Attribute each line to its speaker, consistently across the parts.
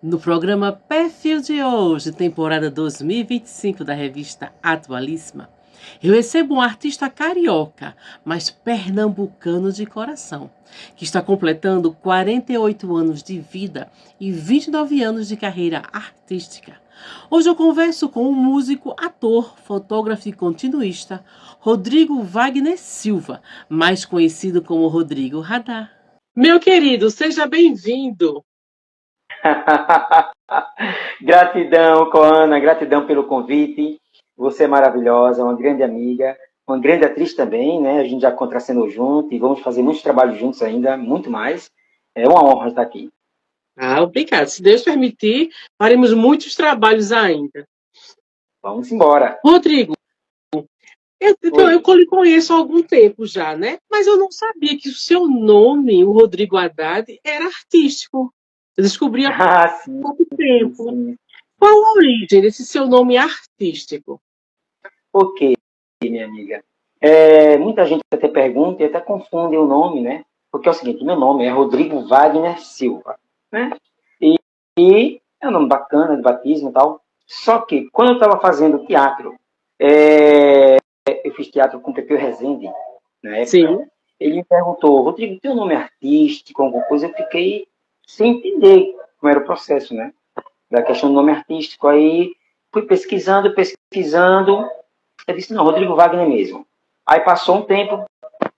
Speaker 1: No programa Perfil de hoje, temporada 2025 da revista Atualíssima, eu recebo um artista carioca, mas pernambucano de coração, que está completando 48 anos de vida e 29 anos de carreira artística. Hoje eu converso com o músico, ator, fotógrafo e continuista Rodrigo Wagner Silva, mais conhecido como Rodrigo Radar. Meu querido, seja bem-vindo.
Speaker 2: Gratidão, Coana, gratidão pelo convite. Você é maravilhosa, uma grande amiga, uma grande atriz também, né? A gente já contracenou junto e vamos fazer muitos trabalhos juntos ainda, muito mais. É uma honra estar aqui.
Speaker 1: Ah, obrigado. Se Deus permitir, faremos muitos trabalhos ainda.
Speaker 2: Vamos embora.
Speaker 1: Rodrigo, eu
Speaker 2: Oi.
Speaker 1: lhe conheço há algum tempo já, né? Mas eu não sabia que o seu nome, o Rodrigo Haddad, era artístico. Eu descobri há
Speaker 2: Ah, sim,
Speaker 1: pouco
Speaker 2: sim,
Speaker 1: tempo.
Speaker 2: sim.
Speaker 1: Qual a origem desse seu nome artístico?
Speaker 2: Ok, minha amiga. Muita gente até pergunta e até confunde o nome, né? Porque é o seguinte, meu nome é Rodrigo Wagner Silva, né? E é um nome bacana, de batismo e tal. Só que, quando eu estava fazendo teatro, eu fiz teatro com o Pepeu Rezende, na época,
Speaker 1: Sim.
Speaker 2: ele me perguntou, Rodrigo, teu nome é artístico, alguma coisa? Eu fiquei sem entender como era o processo, né? Da questão do nome artístico. Aí fui pesquisando, pesquisando. Eu disse, não, Rodrigo Wagner mesmo. Aí passou um tempo,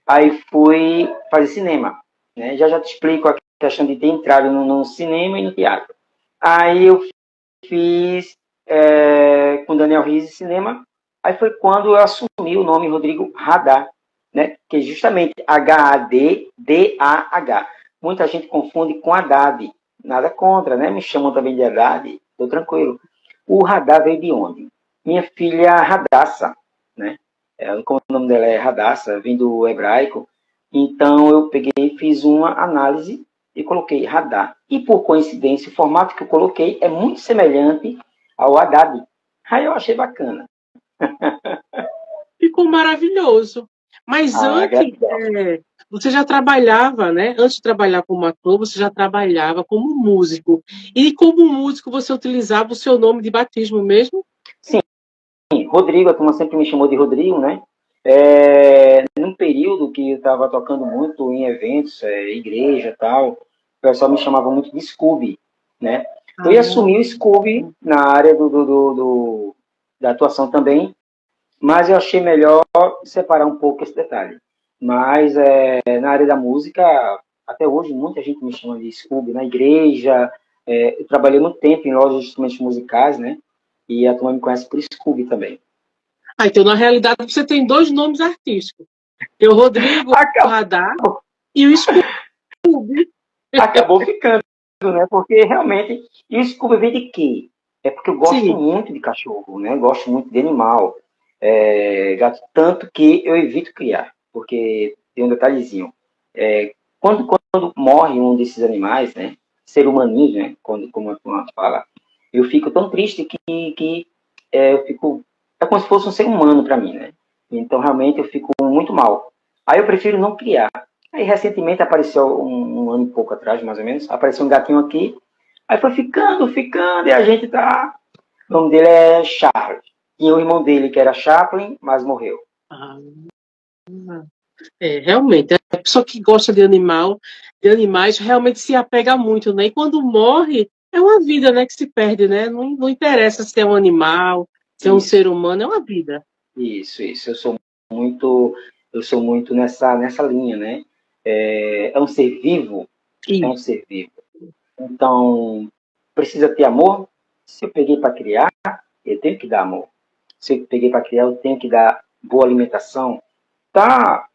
Speaker 2: aí fui fazer cinema. Né? Já te explico a questão de ter entrado no cinema e no teatro. Aí eu fiz com Daniel Riz cinema. Aí foi quando eu assumi o nome Rodrigo Radar, né? Que é justamente H-A-D-D-A-H. Muita gente confunde com Haddad. Nada contra, né? Me chamam também de Haddad, estou tranquilo. O Radar veio de onde? Minha filha Radassa, né? Como o nome dela é Radassa, vem do hebraico. Então eu peguei e fiz uma análise e coloquei radar. E por coincidência, o formato que eu coloquei é muito semelhante ao Haddad. Aí eu achei bacana.
Speaker 1: Ficou maravilhoso. Mas
Speaker 2: Ah,
Speaker 1: antes,
Speaker 2: gratidão.
Speaker 1: você já trabalhava, né? Antes de trabalhar como ator, você já trabalhava como músico. E como músico, você utilizava o seu nome de batismo mesmo?
Speaker 2: Sim, Rodrigo, a turma sempre me chamou de Rodrigo, né? Num período que eu estava tocando muito em eventos, igreja e tal, o pessoal me chamava muito de Scooby, né? Eu ia
Speaker 1: Ah,
Speaker 2: assumir o Scooby na área da atuação também, mas eu achei melhor separar um pouco esse detalhe. Mas na área da música, até hoje, muita gente me chama de Scooby na igreja. Eu trabalhei muito tempo em lojas de instrumentos musicais, né? E a turma me conhece por Scooby também.
Speaker 1: então, na realidade, você tem dois nomes artísticos. Tem o Rodrigo
Speaker 2: Acabou,
Speaker 1: Radar e o Scooby.
Speaker 2: acabou ficando, né? Porque realmente, e o Scooby vem de quê? É porque eu gosto
Speaker 1: Sim.
Speaker 2: muito de cachorro, né? Gosto muito de animal, gato, tanto que eu evito criar, porque tem um detalhezinho. Quando morre um desses animais, né? Ser humaninho, né? Como a turma fala, eu fico tão triste que eu fico. É como se fosse um ser humano para mim, né? Então realmente eu fico muito mal. Aí eu prefiro não criar. Aí recentemente apareceu um ano e pouco atrás, mais ou menos, apareceu um gatinho aqui. Aí foi ficando, ficando, e a gente tá. O nome dele é Charles. Tinha o irmão dele que era Chaplin, mas morreu.
Speaker 1: Ah, realmente, a pessoa que gosta de animal, de animais, realmente se apega muito, né? E quando morre, é uma vida, né, que se perde, né? Não interessa se é um animal, se é um ser
Speaker 2: Isso,
Speaker 1: humano, é uma vida.
Speaker 2: isso. Eu sou muito nessa linha, né? É um ser vivo, é um
Speaker 1: Isso.
Speaker 2: ser vivo. Então, precisa ter amor. Se eu peguei para criar, eu tenho que dar amor. Se eu peguei para criar, eu tenho que dar boa alimentação. Tá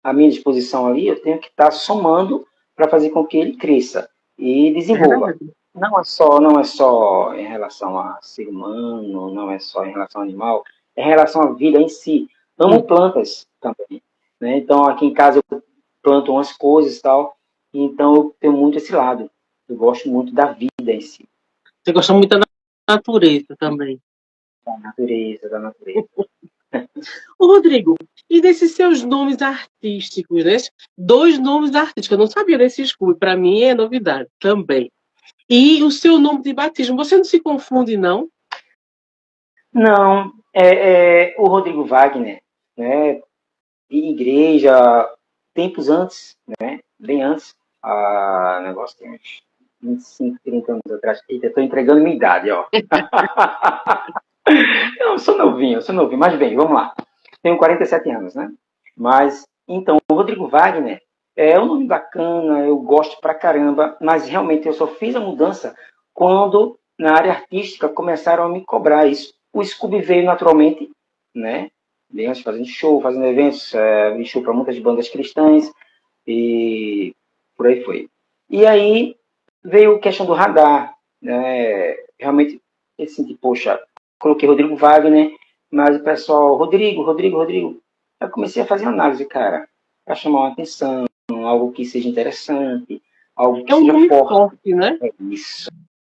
Speaker 2: à minha disposição ali, eu tenho que estar somando para fazer com que ele cresça e desenvolva.
Speaker 1: Verdade.
Speaker 2: Não é só em relação a ser humano, não é só em relação ao animal, é em relação à vida em si. Amo
Speaker 1: Sim.
Speaker 2: plantas também, né? Então aqui em casa eu planto umas coisas e tal, então eu tenho muito esse lado. Eu gosto muito da vida em si,
Speaker 1: Você gosta muito da natureza também.
Speaker 2: da natureza.
Speaker 1: Ô, Rodrigo, e desses seus nomes artísticos, né? Dois nomes artísticos, eu não sabia desse escudo, para mim é novidade também. E o seu nome de batismo, você não se confunde, não?
Speaker 2: Não, o Rodrigo Wagner, né? De igreja, tempos antes, né? Bem antes, negócio tem uns 25, 30 anos atrás. Eita, tô entregando minha idade, ó. Não, eu sou novinho, mas bem, vamos lá. Tenho 47 anos, né? Mas, então, o Rodrigo Wagner é um nome bacana, eu gosto pra caramba, mas realmente eu só fiz a mudança quando, na área artística, começaram a me cobrar isso. O Scooby veio naturalmente, né? Bem antes fazendo show, fazendo eventos, show para muitas bandas cristãs, e por aí foi. E aí veio a questão do radar, né? Realmente, eu senti, poxa, coloquei Rodrigo Wagner, mas o pessoal, Rodrigo. Eu comecei a fazer análise, cara, para chamar uma atenção, algo que seja interessante, algo que
Speaker 1: É um
Speaker 2: seja
Speaker 1: nome
Speaker 2: forte.
Speaker 1: forte, né?
Speaker 2: Isso,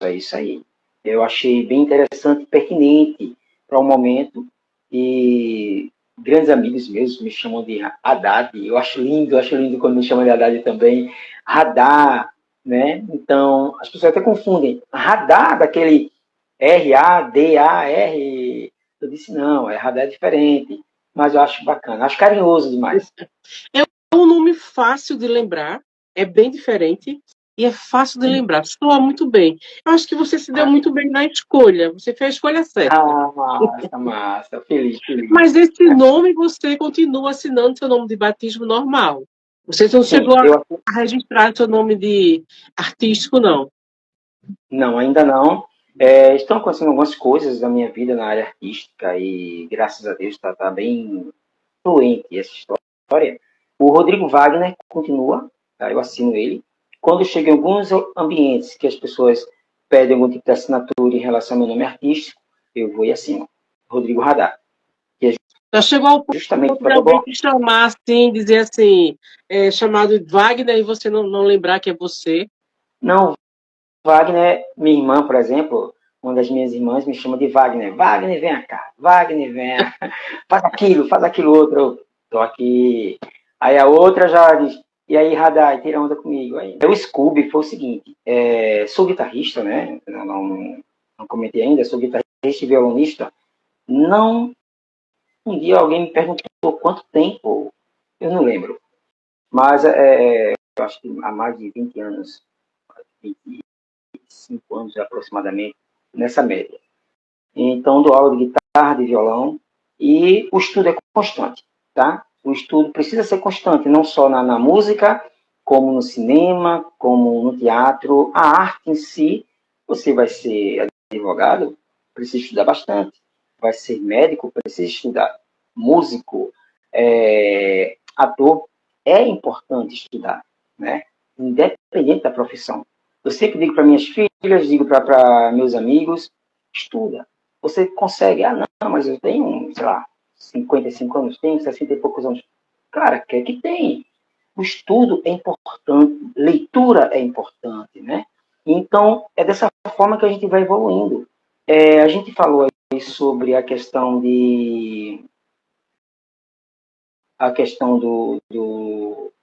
Speaker 2: é isso aí. Eu achei bem interessante e pertinente para o momento. E grandes amigos meus me chamam de Haddad. Eu acho lindo quando me chamam de Haddad também. Radar, né? Então, as pessoas até confundem. Radar, daquele R-A-D-A-R. Eu disse, não, radar é diferente. Mas eu acho bacana, acho carinhoso demais.
Speaker 1: É um nome fácil de lembrar, é bem diferente e é fácil de lembrar. Soa muito bem. Eu acho que você se deu muito bem na escolha. Você fez a escolha certa.
Speaker 2: Massa, massa. Feliz, feliz.
Speaker 1: Mas esse nome você continua assinando seu nome de batismo normal. Você não chegou
Speaker 2: Sim,
Speaker 1: a registrar seu nome de artístico, não.
Speaker 2: não, ainda não. Estão acontecendo algumas coisas da minha vida na área artística e, graças a Deus, está bem fluente essa história. O Rodrigo Wagner continua, tá? Eu assino ele. Quando chega em alguns ambientes que as pessoas pedem algum tipo de assinatura em relação ao meu nome artístico, eu vou e assino. Rodrigo Radar. Que é
Speaker 1: Já chegou ao
Speaker 2: justamente
Speaker 1: ponto de
Speaker 2: para
Speaker 1: alguém te chamar assim, dizer assim, chamado Wagner, e você não lembrar que é você?
Speaker 2: Não, Wagner, minha irmã, por exemplo, uma das minhas irmãs me chama de Wagner. Wagner, vem cá. Wagner, vem. Faz aquilo outro. Eu tô aqui. Aí a outra já diz, e aí, Radai, tira onda comigo. Aí, o Scooby foi o seguinte, sou guitarrista, né? Não comentei ainda, sou guitarrista e violonista. Não, um dia alguém me perguntou quanto tempo, eu não lembro. Mas eu acho que há mais de 20 anos, 25 anos aproximadamente, nessa média. Então, dou aula de guitarra, de violão, e o estudo é constante, tá? O estudo precisa ser constante, não só na música, como no cinema, como no teatro. A arte em si, você vai ser advogado, precisa estudar bastante. Vai ser médico, precisa estudar. Músico, ator, é importante estudar, né? Independente da profissão. Eu sempre digo para minhas filhas, digo para meus amigos, estuda. Você consegue, não, mas eu tenho, sei lá, 55 anos, tenho 60 e poucos anos. Cara, quer que tem. O estudo é importante, leitura é importante, né? Então, é dessa forma que a gente vai evoluindo. A gente falou aí sobre a questão do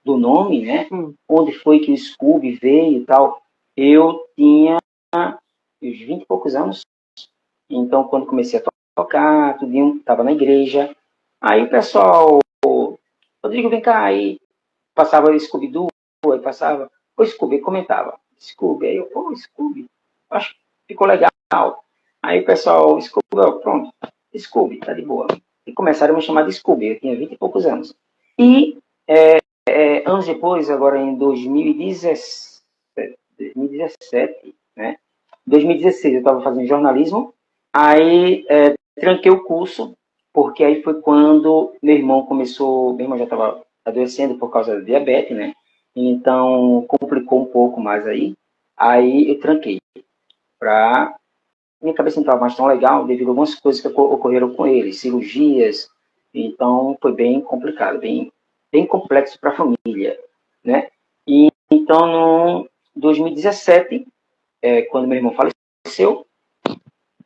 Speaker 2: nome, né? Onde foi que o Scooby veio e tal. Eu tinha uns 20 e poucos anos. Então, quando comecei a tocar, tudinho, estava na igreja. Aí o pessoal, Rodrigo, vem cá, aí passava o Scooby-Doo, aí passava, o Scooby, comentava, Scooby, aí eu, Scooby, acho que ficou legal. Aí o pessoal, Scooby, pronto, Scooby, tá de boa. E começaram a me chamar de Scooby, eu tinha 20 e poucos anos. E anos depois, agora em 2017, né? 2016 eu estava fazendo jornalismo, aí tranquei o curso, porque aí foi quando meu irmão já estava adoecendo por causa da diabetes, né? Então complicou um pouco mais aí eu tranquei, para minha cabeça não estava mais tão legal devido a algumas coisas que ocorreram com ele, cirurgias, então foi bem complicado, bem complexo para a família, né? E então no 2017, quando meu irmão faleceu,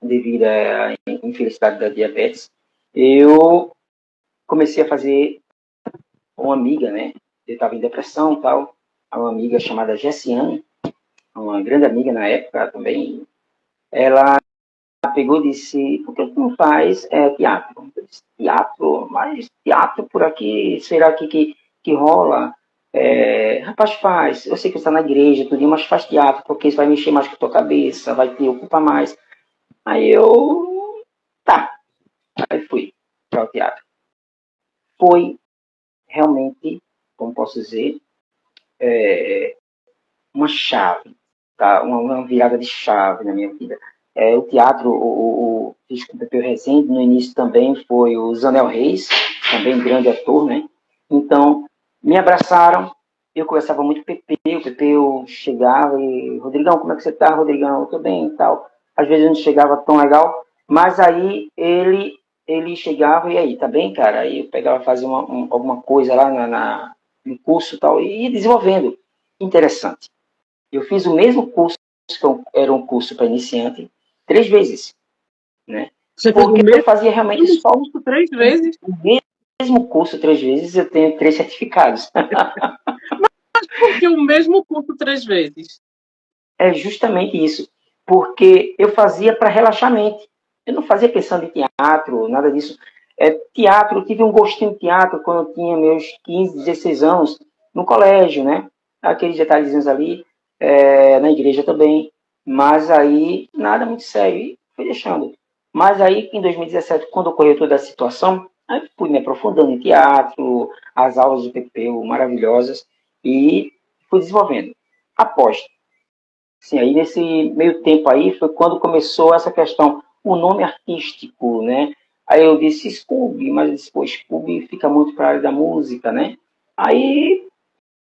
Speaker 2: devido à infelicidade da diabetes, eu comecei a fazer uma amiga, né? Eu estava em depressão e tal, uma amiga chamada Jessiane, uma grande amiga na época também, ela pegou e disse, por que tu não faz teatro? Eu disse, teatro? Mas teatro por aqui, será que rola? Rapaz, faz. Eu sei que você está na igreja, tudo, mas faz teatro, porque isso vai mexer mais com a tua cabeça, vai te ocupar mais. Aí eu, tá. Aí fui para o teatro. Foi realmente, como posso dizer, uma chave, tá? Uma virada de chave na minha vida. O teatro, fiz com o Pepeu Rezende, no início também foi o Zanel Reis, também grande ator, né? Então, me abraçaram, eu conversava muito com o Pepeu chegava e, Rodrigão, como é que você tá, Rodrigão? Eu tô bem e tal. Às vezes não chegava tão legal, mas aí ele chegava e aí, tá bem, cara? Aí eu pegava, fazia alguma coisa lá no curso e tal, e ia desenvolvendo. Interessante. Eu fiz o mesmo curso, que era um curso para iniciante, 3 vezes, né?
Speaker 1: Você fez o
Speaker 2: Porque eu
Speaker 1: mesmo
Speaker 2: fazia realmente só
Speaker 1: curso 3 vezes?
Speaker 2: o mesmo curso 3 vezes, eu tenho 3 certificados.
Speaker 1: Por que o mesmo curso 3 vezes?
Speaker 2: É justamente isso, porque eu fazia para relaxar a mente. Eu não fazia pensando em teatro, nada disso. Teatro, eu tive um gostinho de teatro quando eu tinha meus 15, 16 anos, no colégio, né? Aqueles detalhezinhos ali, na igreja também. Mas aí, nada muito sério, e fui deixando. Mas aí, em 2017, quando ocorreu toda a situação, aí fui me aprofundando em teatro, as aulas de PPU maravilhosas, e fui desenvolvendo. Após sim, aí nesse meio tempo aí foi quando começou essa questão, o nome artístico, né? Aí eu disse Scooby, mas eu disse, pô, Scooby fica muito para a área da música, né? Aí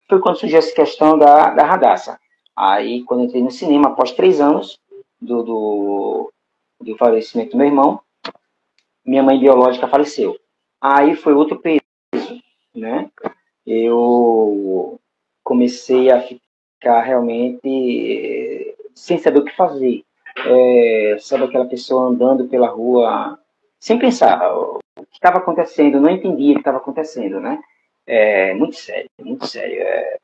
Speaker 2: foi quando surgiu essa questão da Radassa. Aí quando eu entrei no cinema, após 3 anos do falecimento do meu irmão, minha mãe biológica faleceu. Aí foi outro peso, né? Eu comecei a ficar realmente sem saber o que fazer. Sabe aquela pessoa andando pela rua sem pensar o que estava acontecendo, não entendia o que estava acontecendo, né? Muito sério,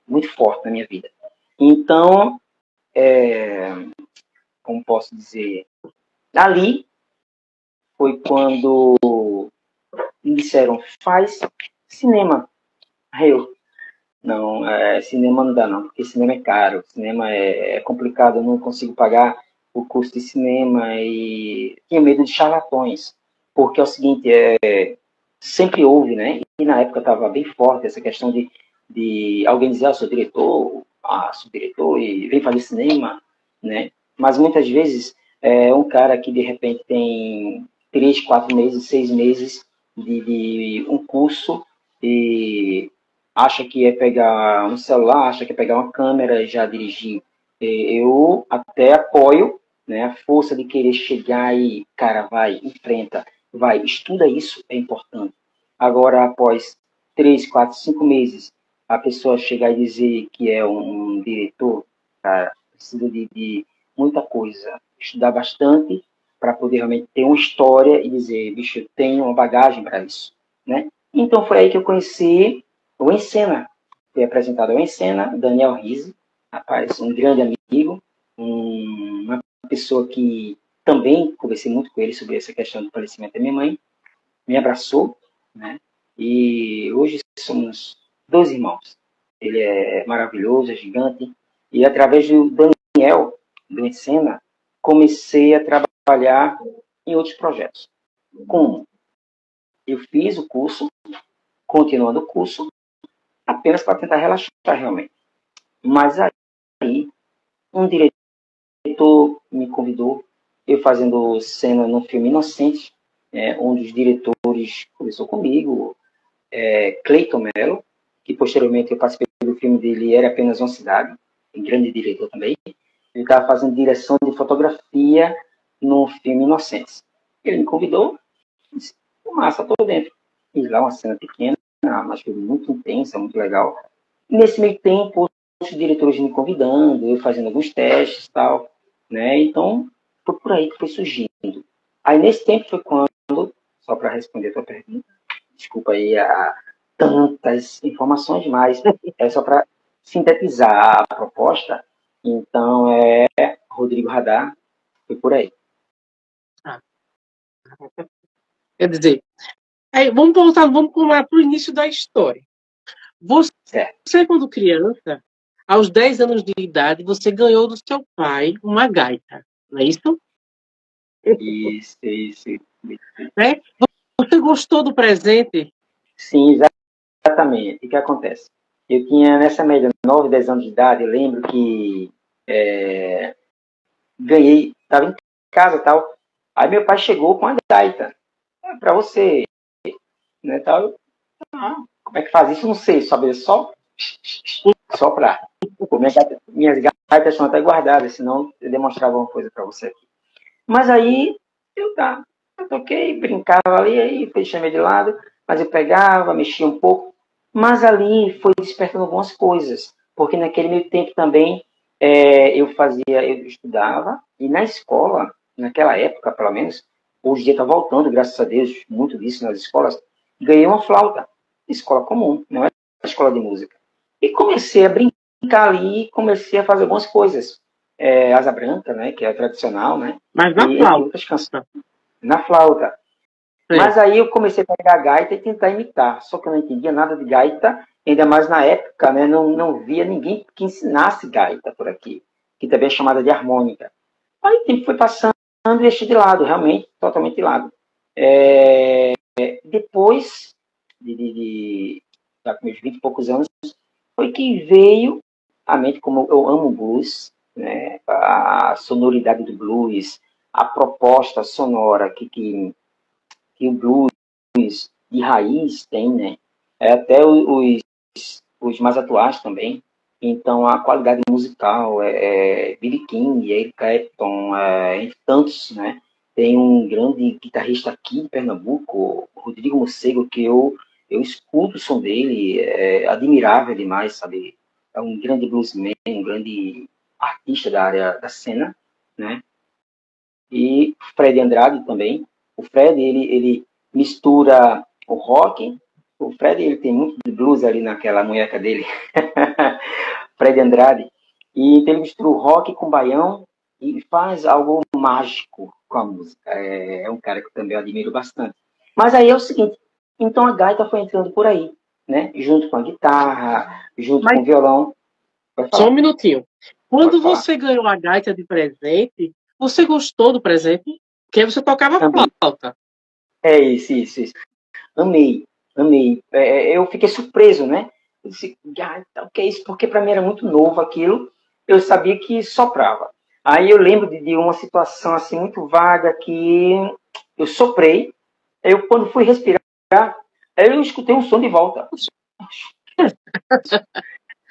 Speaker 2: muito forte na minha vida. Então, como posso dizer, ali foi quando me disseram, faz cinema. Aí eu, não, cinema não dá não, porque cinema é caro, cinema é complicado, eu não consigo pagar o custo de cinema e tinha medo de charlatões, porque é o seguinte, sempre houve, né, e na época estava bem forte essa questão de alguém dizer, sou diretor, sou diretor e vem fazer cinema, né, mas muitas vezes um cara que de repente tem 3, 4 meses, 6 meses de um curso e acha que é pegar um celular, acha que é pegar uma câmera e já dirigir. Eu até apoio, né, a força de querer chegar e, cara, vai, enfrenta, vai, estuda isso, é importante. Agora, após 3, 4, 5 meses, a pessoa chegar e dizer que é um diretor, cara, precisa de muita coisa, estudar bastante para poder realmente ter uma história e dizer, bicho, eu tenho uma bagagem para isso, né? Então foi aí que eu conheci o Encena. Foi apresentado ao Encena, Daniel Rizzi, rapaz, um grande amigo, uma pessoa que também conversei muito com ele sobre essa questão do falecimento da minha mãe, me abraçou, né? E hoje somos 2 irmãos. Ele é maravilhoso, é gigante. E através do Daniel, do Encena, comecei a trabalhar em outros projetos. Como? Eu fiz o curso, continuando o curso, apenas para tentar relaxar realmente. Mas aí, um diretor me convidou, eu fazendo cena no filme Inocente, um dos diretores conversou comigo, Cleiton Mello, que posteriormente eu participei do filme dele Era Apenas Uma Cidade, um grande diretor também. Ele estava fazendo direção de fotografia no filme Inocentes. Ele me convidou, disse, massa, estou dentro. Fiz lá uma cena pequena, mas foi muito intensa, muito legal. Nesse meio tempo, os diretores me convidando, eu fazendo alguns testes e tal, né? Então, foi por aí que foi surgindo. Aí, nesse tempo, foi quando, só para responder a tua pergunta, desculpa aí tantas informações, mas é só para sintetizar a proposta. Então, Rodrigo Radar, foi por aí.
Speaker 1: Ah, quer dizer, aí, vamos voltar, vamos para o início da história.
Speaker 2: Certo.
Speaker 1: Você, quando criança, aos 10 anos de idade, você ganhou do seu pai uma gaita, não é isso?
Speaker 2: Isso.
Speaker 1: Né? Você gostou do presente?
Speaker 2: Sim, exatamente. O que acontece? Eu tinha, nessa média, 9, 10 anos de idade, eu lembro que ganhei, estava em casa e tal. Aí meu pai chegou com a gaita. Para você, né, tal. Como é que faz isso? Não sei, saber só para. Minhas gaitas estão até guardadas, senão eu demonstrava alguma coisa para você aqui. Mas aí, eu toquei, brincava ali, aí deixei de lado, mas eu pegava, mexia um pouco. Mas ali foi despertando algumas coisas, porque naquele meio tempo também eu estudava, e na escola, naquela época, pelo menos, hoje em dia está voltando, graças a Deus, muito disso nas escolas, ganhei uma flauta, escola comum, não é escola de música. E comecei a brincar ali, comecei a fazer algumas coisas. Asa Branca, né, que é tradicional, né,
Speaker 1: Mas na
Speaker 2: e entre
Speaker 1: flauta.
Speaker 2: outras canções, na flauta. Mas aí eu comecei a pegar a gaita e tentar imitar, só que eu não entendia nada de gaita, ainda mais na época, né, não via ninguém que ensinasse gaita por aqui, que também é chamada de harmônica. Aí o tempo foi passando e deixei de lado, realmente, totalmente de lado. Depois já com meus 20 e poucos anos, foi que veio à mente, como eu amo blues, né, a sonoridade do blues, a proposta sonora que o blues de raiz tem, né? Até os mais atuais também. Então, a qualidade musical Billy King, Eric Clapton, entre tantos, né? Tem um grande guitarrista aqui em Pernambuco, Rodrigo Morcego, que eu escuto o som dele, é admirável demais, sabe? É um grande bluesman, um grande artista da área da cena, né? E Fred Andrade também. O Fred, ele mistura o rock. O Fred, ele tem muito de blues ali naquela munheca dele. Fred Andrade. E então ele mistura o rock com o baião e faz algo mágico com a música. É um cara que eu também admiro bastante. Mas aí é o seguinte, então a gaita foi entrando por aí, né? Junto com a guitarra, junto com
Speaker 1: Mas
Speaker 2: o violão. Pode
Speaker 1: só um
Speaker 2: falar,
Speaker 1: minutinho.
Speaker 2: pode
Speaker 1: Quando
Speaker 2: falar.
Speaker 1: você ganhou a gaita de presente, você gostou do presente? Porque você tocava
Speaker 2: Também.
Speaker 1: flauta.
Speaker 2: É isso. Amei. Eu fiquei surpreso, né? Eu disse, o que é isso? Porque para mim era muito novo aquilo. Eu sabia que soprava. Aí eu lembro de uma situação assim muito vaga que eu soprei. Eu, quando fui respirar, eu escutei um som de volta.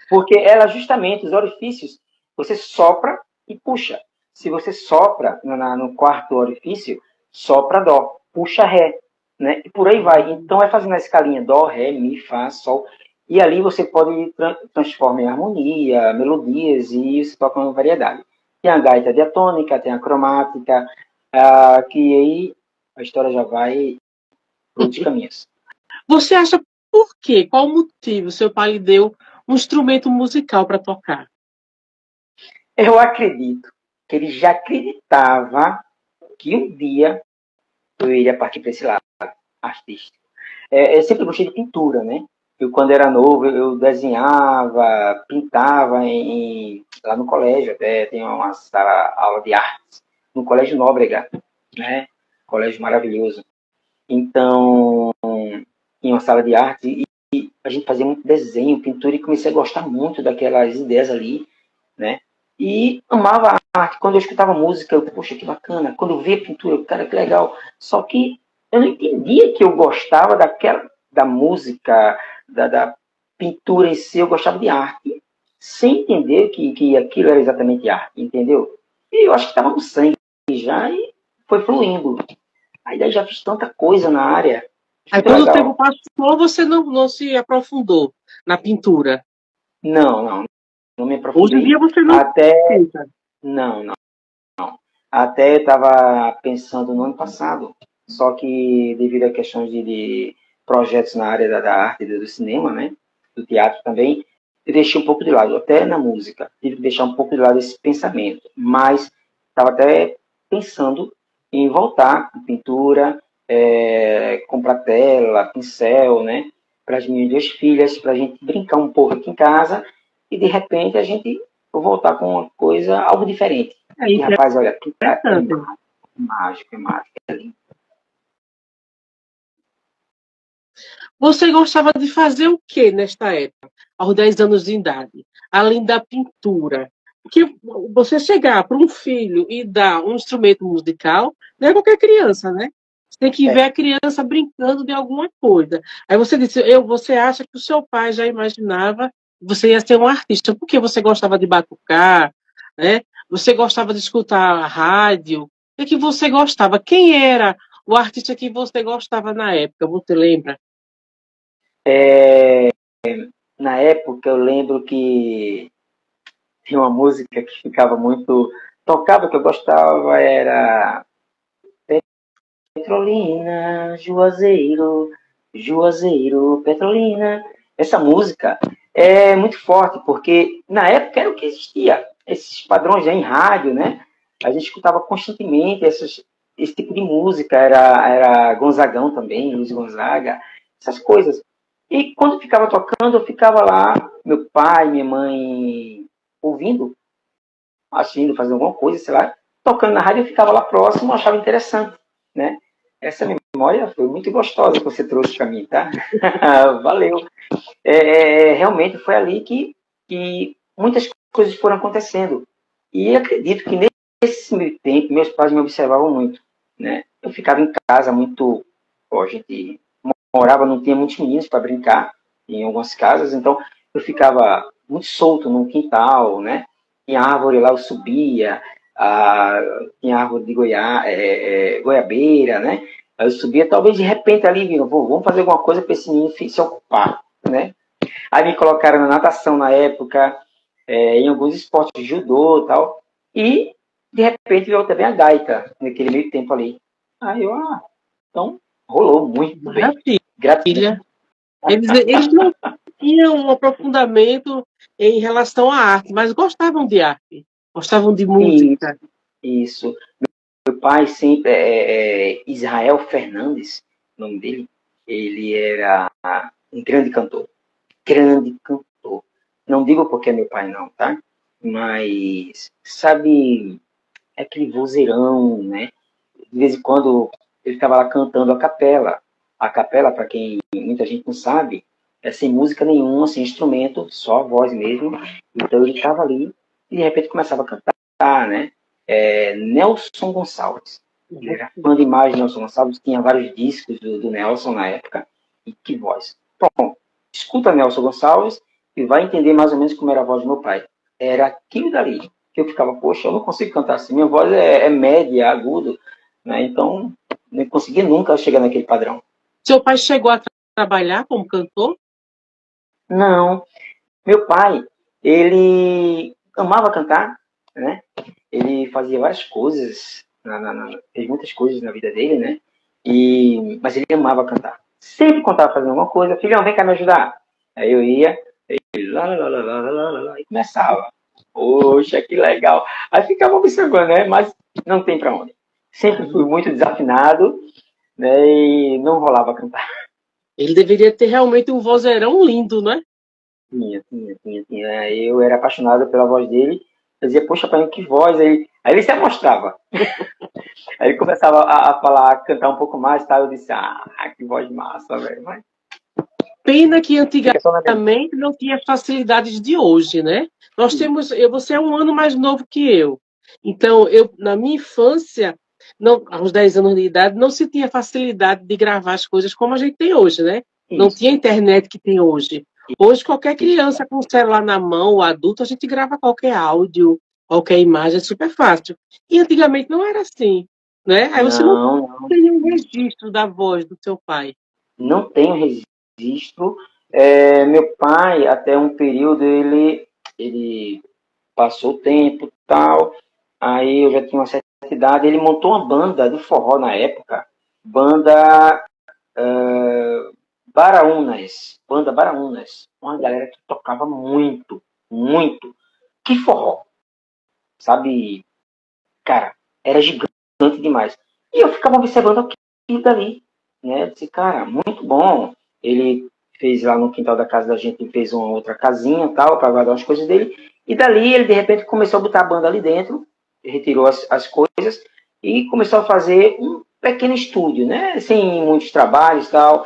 Speaker 2: Porque ela justamente, os orifícios, você sopra e puxa. Se você sopra no quarto orifício, sopra dó, puxa ré, né? E por aí vai. Então é fazendo a escalinha dó, ré, mi, fá, sol. E ali você pode transformar em harmonia, melodias e você toca uma variedade. Tem a gaita diatônica, tem a cromática, que aí a história já vai para outros caminhos.
Speaker 1: Você acha por quê? Qual o motivo seu pai lhe deu um instrumento musical para tocar?
Speaker 2: Eu acredito que ele já acreditava que um dia eu iria partir para esse lado artístico. Eu sempre gostei de pintura, né? Eu, quando era novo, eu desenhava, pintava lá no colégio, até tem uma sala, aula de artes, no Colégio Nóbrega, né? Colégio maravilhoso. Então, em uma sala de arte, e a gente fazia muito desenho, pintura, e comecei a gostar muito daquelas ideias ali, né? E amava a arte. Quando eu escutava música, eu, poxa, que bacana. Quando eu via pintura, eu, cara, que legal. Só que eu não entendia que eu gostava da música, da pintura em si, eu gostava de arte. Sem entender que aquilo era exatamente arte, entendeu? E eu acho que estava no sangue já e foi fluindo. Aí daí já fiz tanta coisa na área.
Speaker 1: Aí
Speaker 2: Muito
Speaker 1: quando o tempo
Speaker 2: legal.
Speaker 1: passou, você não se aprofundou na pintura.
Speaker 2: Não me
Speaker 1: Hoje em
Speaker 2: aprofundei.
Speaker 1: dia você não
Speaker 2: Até.
Speaker 1: pinta.
Speaker 2: Não. Até estava pensando no ano passado, só que devido a questões de projetos na área da arte e do cinema, né? Do teatro também, eu deixei um pouco de lado, até na música, tive que deixar um pouco de lado esse pensamento, mas estava até pensando em voltar com pintura, comprar tela, pincel, né, para as minhas duas filhas, para a gente brincar um pouco aqui em casa e de repente a gente voltar com uma coisa, algo diferente.
Speaker 1: É
Speaker 2: E rapaz, olha, pintar é
Speaker 1: interessante.
Speaker 2: mágico, é mágico.
Speaker 1: Você gostava de fazer o que nesta época, aos 10 anos de idade, além da pintura? Porque você chegar para um filho e dar um instrumento musical, não é qualquer criança, né? Você tem que ver
Speaker 2: É,
Speaker 1: a criança brincando de alguma coisa. Aí você disse, você acha que o seu pai já imaginava que você ia ser um artista, porque você gostava de batucar, né? Você gostava de escutar a rádio. O que você gostava? Quem era o artista que você gostava na época? Você lembra?
Speaker 2: na época eu lembro que tinha uma música que ficava muito. Tocava que eu gostava, era Petrolina, Juazeiro, Juazeiro, Petrolina. Essa música é muito forte, porque na época era o que existia. Esses padrões já em rádio, né? A gente escutava constantemente esse tipo de música. Era Gonzagão também, Luiz Gonzaga, essas coisas. E quando ficava tocando, eu ficava lá, meu pai, minha mãe ouvindo, assistindo, fazendo alguma coisa, sei lá, tocando na rádio, eu ficava lá próximo, achava interessante, né? Essa memória foi muito gostosa que você trouxe para mim, tá? Valeu. Realmente foi ali que muitas coisas foram acontecendo. E acredito que nesse meio tempo, meus pais me observavam muito, né? Eu ficava em casa muito, a gente morava, não tinha muitos meninos para brincar em algumas casas, então eu ficava muito solto no quintal, né? Tinha árvore lá, eu subia, tinha árvore de goiabeira, né? Aí eu subia, talvez de repente ali, viram, vamos fazer alguma coisa para esse menino se ocupar, né? Aí me colocaram na natação na época, em alguns esportes, judô e tal, e de repente veio também a gaita, naquele meio tempo ali. Aí eu, então rolou muito bem. Gratidão.
Speaker 1: Maravilha. Eles não tinham um aprofundamento em relação à arte, mas gostavam de arte, gostavam de
Speaker 2: Isso,
Speaker 1: música.
Speaker 2: isso. Meu pai sempre, Israel Fernandes, o nome dele, ele era um grande cantor. Não digo porque é meu pai não, tá? Mas, sabe, é aquele vozeirão, né? De vez em quando ele estava lá cantando a capela. A capela, para quem muita gente não sabe, é sem música nenhuma, sem instrumento, só a voz mesmo. Então ele estava ali e de repente começava a cantar, né? Nelson Gonçalves. Ele era fã demais de Nelson Gonçalves, tinha vários discos do Nelson na época. E que voz. Bom, escuta Nelson Gonçalves e vai entender mais ou menos como era a voz do meu pai. Era aquilo dali que eu ficava, poxa, eu não consigo cantar assim, minha voz é média, agudo, né? Então, não consegui nunca chegar naquele padrão.
Speaker 1: Seu pai chegou a trabalhar como cantor?
Speaker 2: Não, meu pai, ele amava cantar, né? Ele fazia várias coisas, fez muitas coisas na vida dele, né? Mas ele amava cantar. Sempre quando estava fazendo alguma coisa, filhão, vem cá me ajudar. Aí eu ia, ele lá, lá, lá, lá, lá, lá, lá, e começava. Poxa, que legal. Aí ficava observando, né? Mas não tem para onde. Sempre fui muito desafinado, né? E não rolava cantar.
Speaker 1: Ele deveria ter realmente um vozeirão lindo, né?
Speaker 2: Tinha. Eu era apaixonado pela voz dele. Eu dizia, poxa, pai, que voz. Aí ele se amostrava. Aí ele começava a falar, a cantar um pouco mais, tá? Eu disse, que voz massa, velho. Mas
Speaker 1: Pena que
Speaker 2: fica só na minha.
Speaker 1: antigamente não tinha facilidades de hoje, né? Nós temos, você é um ano mais novo que eu. Então, na minha infância, não, aos 10 anos de idade, não se tinha facilidade de gravar as coisas como a gente tem hoje, né? Não
Speaker 2: Isso,
Speaker 1: tinha internet que tem hoje. Hoje, qualquer
Speaker 2: isso.
Speaker 1: criança com o celular na mão, o adulto, a gente grava qualquer áudio, qualquer imagem, é super fácil. E antigamente não era assim, né? Aí você não
Speaker 2: Não, não.
Speaker 1: tem nenhum registro da voz do seu pai.
Speaker 2: Não tenho registro. Meu pai, até um período, ele passou o tempo tal. Aí eu já tinha uma certa idade. Ele montou uma banda de forró na época. Banda Baraunas, banda Baraunas, uma galera que tocava muito, muito. Que forró, sabe? Cara, era gigante demais. E eu ficava observando aquilo dali, né? Eu disse, cara, muito bom. Ele fez lá no quintal da casa da gente, ele fez uma outra casinha tal, para guardar as coisas dele. E dali ele, de repente, começou a botar a banda ali dentro, retirou as coisas e começou a fazer um pequeno estúdio, né? Sem muitos trabalhos tal.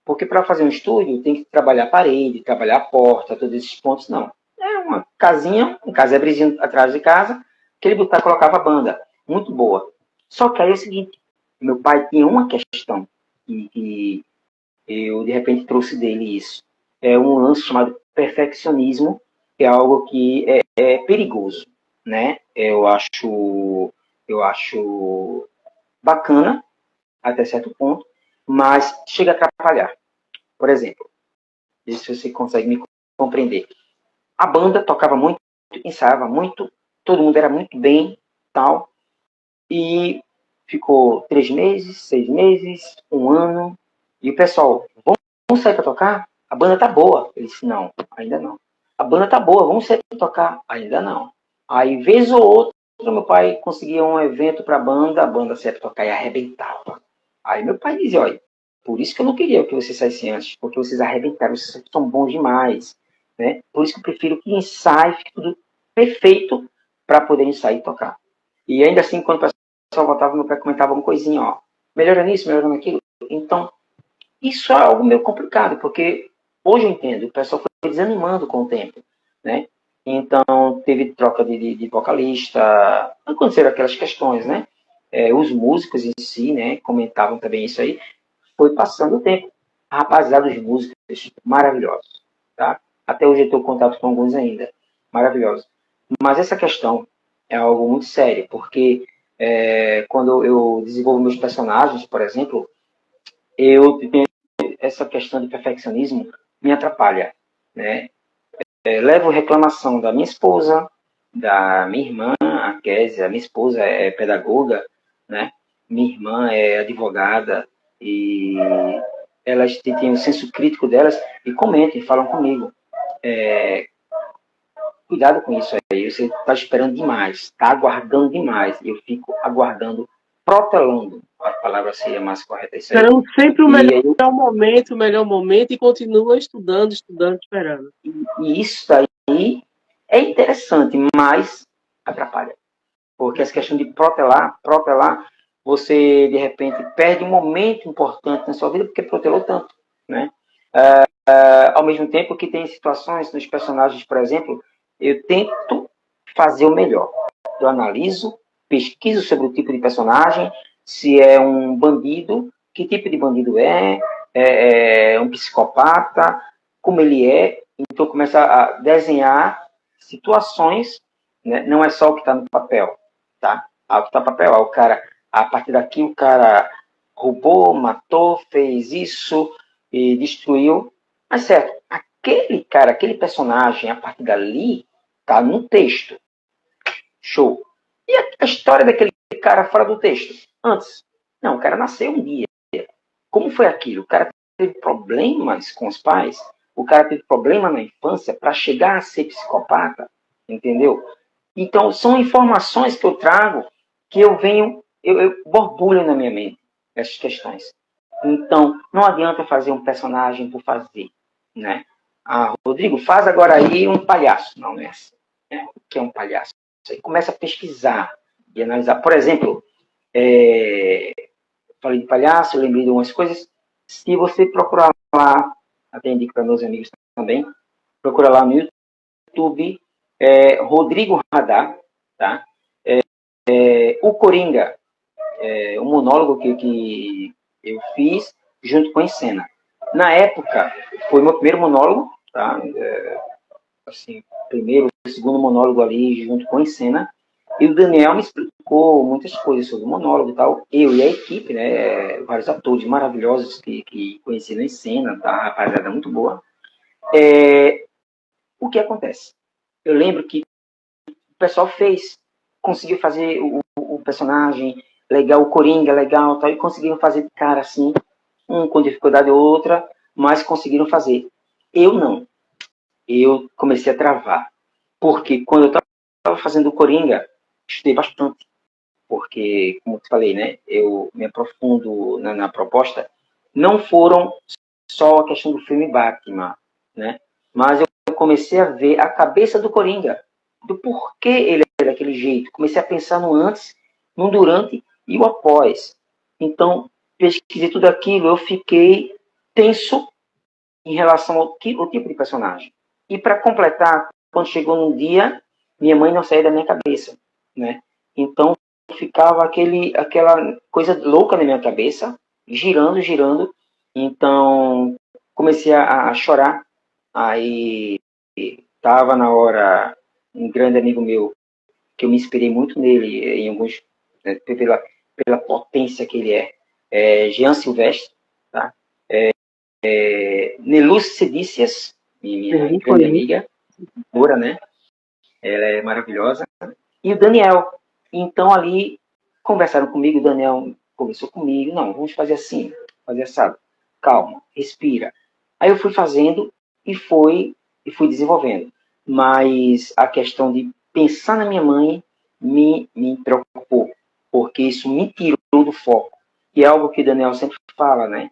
Speaker 2: Porque para fazer um estúdio tem que trabalhar a parede, trabalhar a porta, todos esses pontos, não. É uma casinha, um casebrezinho atrás de casa, que ele botava, colocava a banda. Muito boa. Só que aí é o seguinte, meu pai tinha uma questão que eu, de repente, trouxe dele isso. É um lance chamado perfeccionismo, que é algo que é perigoso, né? Eu acho bacana, até certo ponto, mas chega a atrapalhar. Por exemplo, se você consegue me compreender. A banda tocava muito, ensaiava muito, todo mundo era muito bem, tal, e ficou 3 meses, 6 meses, um ano, e o pessoal, vamos sair para tocar? A banda tá boa. Ele disse, não, ainda não. A banda tá boa, vamos sair para tocar? Ainda não. Aí, vez ou outra, meu pai conseguia um evento para a banda saia para tocar e arrebentava. Aí meu pai dizia, olha, por isso que eu não queria que vocês saíssem antes, porque vocês arrebentaram, vocês são bons demais. Né? Por isso que eu prefiro que ensaie, fique tudo perfeito para poder ensaiar e tocar. E ainda assim, quando o pessoal voltava, meu pai comentava uma coisinha, ó, melhora nisso, melhora naquilo. Então, isso é algo meio complicado, porque hoje eu entendo, o pessoal foi desanimando com o tempo, né? Então, teve troca de vocalista, aconteceram aquelas questões, né? Os músicos em si, né, comentavam também isso aí. Foi passando o tempo. A rapaziada dos músicos, maravilhosos, tá? Até hoje eu tenho contato com alguns ainda, maravilhosos. Mas essa questão é algo muito sério, porque quando eu desenvolvo meus personagens, por exemplo, eu tenho essa questão de perfeccionismo me atrapalha, né? Levo reclamação da minha esposa, da minha irmã, a Kézia, minha esposa é pedagoga, né? Minha irmã é advogada e elas têm o senso crítico delas e comentam, falam comigo. Cuidado com isso aí, você está esperando demais, está aguardando demais. E eu fico aguardando, protelando, a palavra seria mais correta isso aí.
Speaker 1: Esperamos sempre
Speaker 2: E aí,
Speaker 1: o melhor momento e continua estudando, estudando, esperando.
Speaker 2: e isso aí é interessante, mas atrapalha. Porque essa questão de protelar, você de repente perde um momento importante na sua vida porque protelou tanto, né? Ao mesmo tempo que tem situações nos personagens, por exemplo, eu tento fazer o melhor. Eu analiso, pesquiso sobre o tipo de personagem, se é um bandido, que tipo de bandido é um psicopata, como ele é. Então começa a desenhar situações, né? Não é só o que está no papel, tá? O que está no papel, o cara, a partir daqui o cara roubou, matou, fez isso e destruiu. Mas certo, aquele cara, aquele personagem, a partir dali, tá no texto. Show. E a história daquele cara fora do texto? Antes. Não, o cara nasceu um dia. Como foi aquilo? O cara teve problemas com os pais? O cara teve problema na infância para chegar a ser psicopata? Entendeu? Então, são informações que eu trago que eu borbulho na minha mente essas questões. Então, não adianta fazer um personagem por fazer, né? Rodrigo, faz agora aí um palhaço. Não é assim. Né? O que é um palhaço? Você começa a pesquisar e analisar. Por exemplo, falei de palhaço, eu lembrei de algumas coisas. Se você procurar lá, até indico para meus amigos também, procura lá no YouTube, Rodrigo Radar, tá? O Coringa, um monólogo que eu fiz junto com a Encena. Na época, foi meu primeiro monólogo, tá? Assim, primeiro, segundo monólogo ali junto com a Encena. E o Daniel me explicou muitas coisas sobre o monólogo e tal. Eu e a equipe, né? Vários atores maravilhosos que conheci na Encena, tá? Rapaziada muito boa. O que acontece? Eu lembro que o pessoal conseguiu fazer o personagem legal, o Coringa legal, tal, e conseguiram fazer de cara assim. um com dificuldade outra, mas conseguiram fazer. Eu não. Eu comecei a travar. Porque quando eu estava fazendo o Coringa, estudei bastante. Porque, como eu te falei, né, eu me aprofundo na proposta. Não foram só a questão do filme Batman, né? Mas eu comecei a ver a cabeça do Coringa, do porquê ele é daquele jeito. Comecei a pensar no antes, no durante e o após. Então, pesquisei tudo aquilo, eu fiquei tenso em relação ao tipo de personagem. E para completar, quando chegou num dia, minha mãe não saía da minha cabeça, né? Então ficava aquela coisa louca na minha cabeça, girando, girando. Então comecei a chorar. Aí estava na hora um grande amigo meu que eu me inspirei muito nele em alguns né, pela potência que ele Jean Silvestre, tá? Neluz Cedícias, minha grande amiga, Dora, né? Ela é maravilhosa. E o Daniel. Então ali conversaram comigo, o Daniel conversou comigo. Não, vamos fazer assim, fazer assado. Calma, respira. Aí eu fui fazendo e fui desenvolvendo. Mas a questão de pensar na minha mãe me preocupou, porque isso me tirou do foco. E é algo que o Daniel sempre fala, né?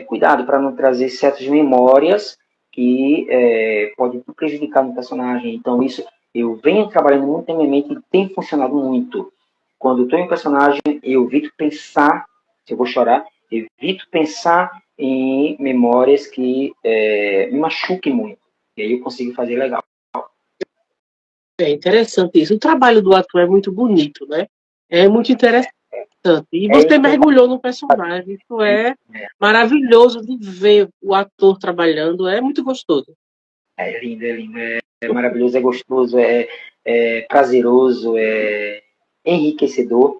Speaker 2: Cuidado para não trazer certas memórias que podem prejudicar no personagem. Então, isso eu venho trabalhando muito na minha mente e tem funcionado muito. Quando eu estou em personagem, eu evito pensar, se eu vou chorar, eu evito pensar em memórias que me machuquem muito. E aí eu consigo fazer legal.
Speaker 1: É interessante isso. O trabalho do ator é muito bonito, né? É muito interessante. E você mergulhou no personagem. Isso é maravilhoso de ver o ator trabalhando. É muito gostoso.
Speaker 2: É lindo, é lindo. É maravilhoso, é gostoso, é prazeroso, é enriquecedor.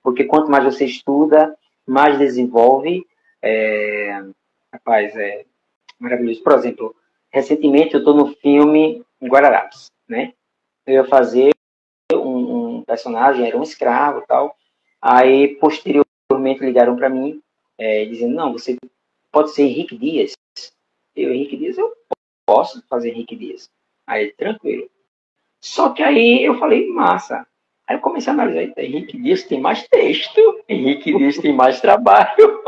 Speaker 2: Porque quanto mais você estuda, mais desenvolve. Rapaz, é maravilhoso. Por exemplo, recentemente eu estou no filme Guararapes, né? Eu ia fazer um personagem, era um escravo e tal. Aí, posteriormente, ligaram para mim, dizendo, não, você pode ser Henrique Dias. Henrique Dias, eu posso fazer Henrique Dias. Aí, tranquilo. Só que aí eu falei, massa. Aí eu comecei a analisar, Henrique Dias tem mais texto, Henrique Dias tem mais trabalho.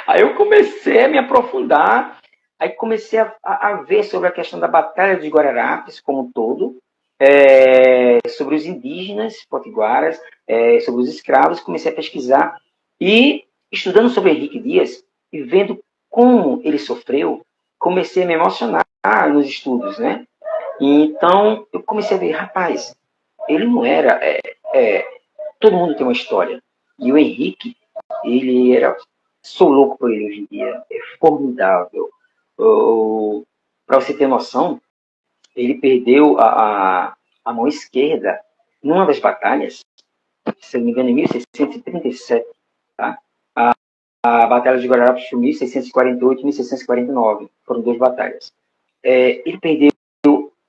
Speaker 2: Aí eu comecei a me aprofundar, aí comecei a ver sobre a questão da Batalha de Guararapes como um todo, sobre os indígenas potiguaras, sobre os escravos, comecei a pesquisar e estudando sobre Henrique Dias e vendo como ele sofreu, comecei a me emocionar nos estudos, né? Então eu comecei a ver, rapaz, ele não era. Todo mundo tem uma história. E o Henrique, ele era. Sou louco por ele hoje em dia. É formidável. Para você ter noção, ele perdeu a mão esquerda numa das batalhas, se não me engano, em 1637. Tá? A Batalha de Guararapes foi 1648 e 1649. Foram duas batalhas. Ele perdeu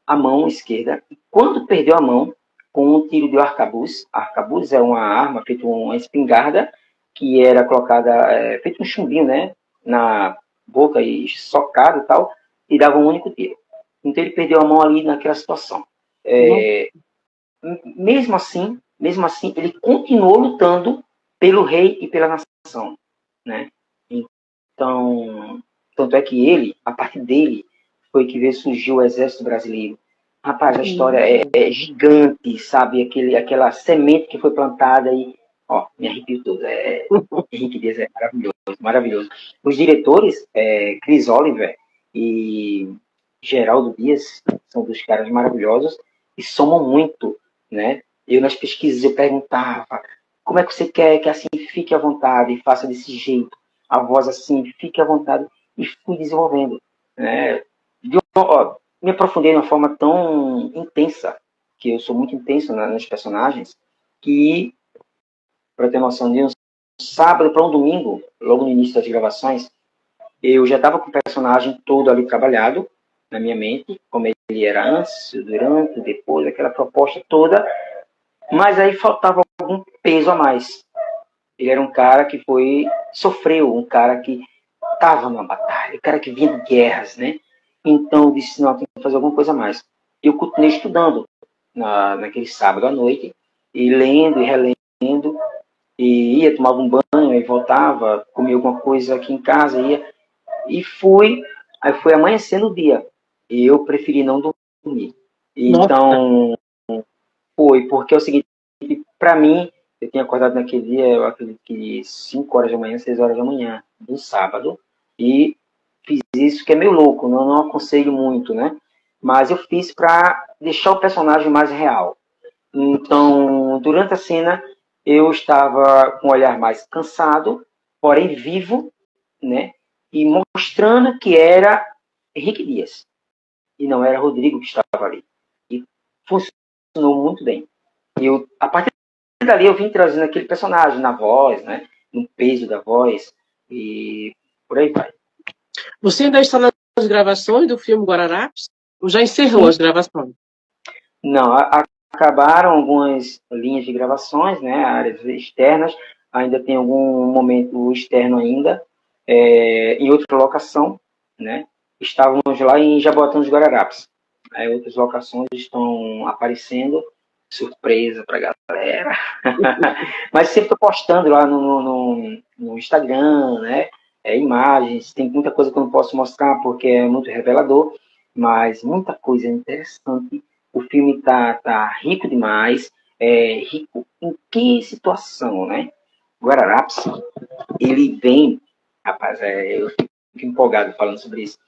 Speaker 2: a mão esquerda. E quando perdeu a mão, com um tiro de arcabuz. Arcabuz é uma arma feita uma espingarda que era colocada, feito um chumbinho, né, na boca e socado e tal, e dava um único tiro. Então ele perdeu a mão ali naquela situação. Mesmo assim, ele continuou lutando pelo rei e pela nação, né? Então, tanto é que ele, a partir dele, foi que veio surgiu o exército brasileiro. Rapaz, a história é gigante, sabe? Aquela semente que foi plantada e, ó, me arrepio todo. Henrique Dias é maravilhoso, maravilhoso. Os diretores, Chris Oliver e Geraldo Dias, são dos caras maravilhosos e somam muito, né? Eu nas pesquisas eu perguntava, como é que você quer que assim fique à vontade e faça desse jeito, a voz assim, fique à vontade, e fui desenvolvendo, né? Me aprofundei de uma forma tão intensa, que eu sou muito intenso nos personagens, que, para ter noção de um sábado para um domingo, logo no início das gravações, eu já estava com o personagem todo ali trabalhado na minha mente, como ele era antes, durante, depois, aquela proposta toda, mas aí faltava algum peso a mais. Ele era um cara que sofreu, um cara que estava numa batalha, o cara que vinha de guerras, né? Então eu disse, não, tem que fazer alguma coisa a mais. Eu continuei estudando naquele sábado à noite, e lendo e relendo, e ia, tomava um banho, e voltava, comia alguma coisa aqui em casa, ia, e aí foi amanhecendo o dia, e eu preferi não dormir.
Speaker 1: Nossa,
Speaker 2: Então, foi, porque é o seguinte, para mim, eu tinha acordado naquele dia, eu acredito que 5 horas da manhã, 6 horas da manhã, do sábado, e fiz isso que é meio louco, não aconselho muito, né? Mas eu fiz para deixar o personagem mais real. Então, durante a cena, eu estava com o olhar mais cansado, porém vivo, né? E mostrando que era Henrique Dias, e não era Rodrigo que estava ali. E funcionou muito bem. A partir dali eu vim trazendo aquele personagem na voz, né? No peso da voz, e por aí vai.
Speaker 1: você ainda está nas gravações do filme Guararapes? Ou já encerrou
Speaker 2: Sim.
Speaker 1: as gravações?
Speaker 2: Não, acabaram algumas linhas de gravações, né? Áreas externas, ainda tem algum momento externo ainda, em outra locação, né? Estávamos lá em Jaboatão dos Guararapes. Aí outras locações estão aparecendo, surpresa para a galera. Mas sempre estou postando lá no Instagram, né? Imagens, tem muita coisa que eu não posso mostrar porque é muito revelador, mas muita coisa interessante. O filme tá rico demais, rico em que situação, né? Guararapes, ele vem, rapaz, eu fico empolgado falando sobre isso,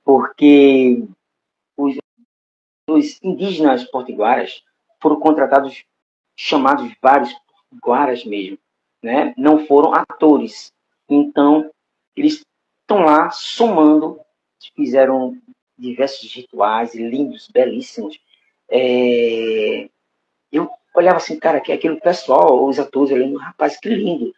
Speaker 2: porque os indígenas potiguaras foram contratados, chamados vários guaras mesmo, né? Não foram atores. Então, eles estão lá somando, fizeram diversos rituais lindos, belíssimos. Eu olhava assim, cara, que aquele pessoal, os atores, eu lembro, rapaz, que lindo.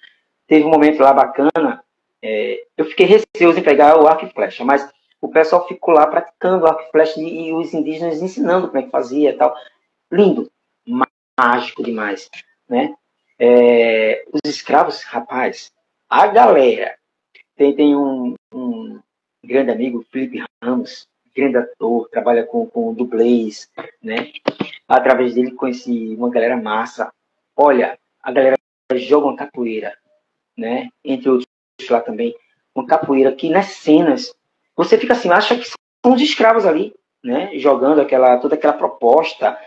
Speaker 2: Teve um momento lá bacana, eu fiquei receoso em pegar o arco e flecha, mas o pessoal ficou lá praticando arco e flecha e os indígenas ensinando como é que fazia e tal. Lindo, mágico demais, né? Os escravos, rapaz, a galera, tem um grande amigo, Felipe Ramos, grande ator, trabalha com dublês, né? Através dele conheci uma galera massa. Olha, a galera joga uma capoeira, né? Entre outros lá também, uma capoeira que nas cenas você fica assim, acha que são os escravos ali, né? Jogando toda aquela proposta.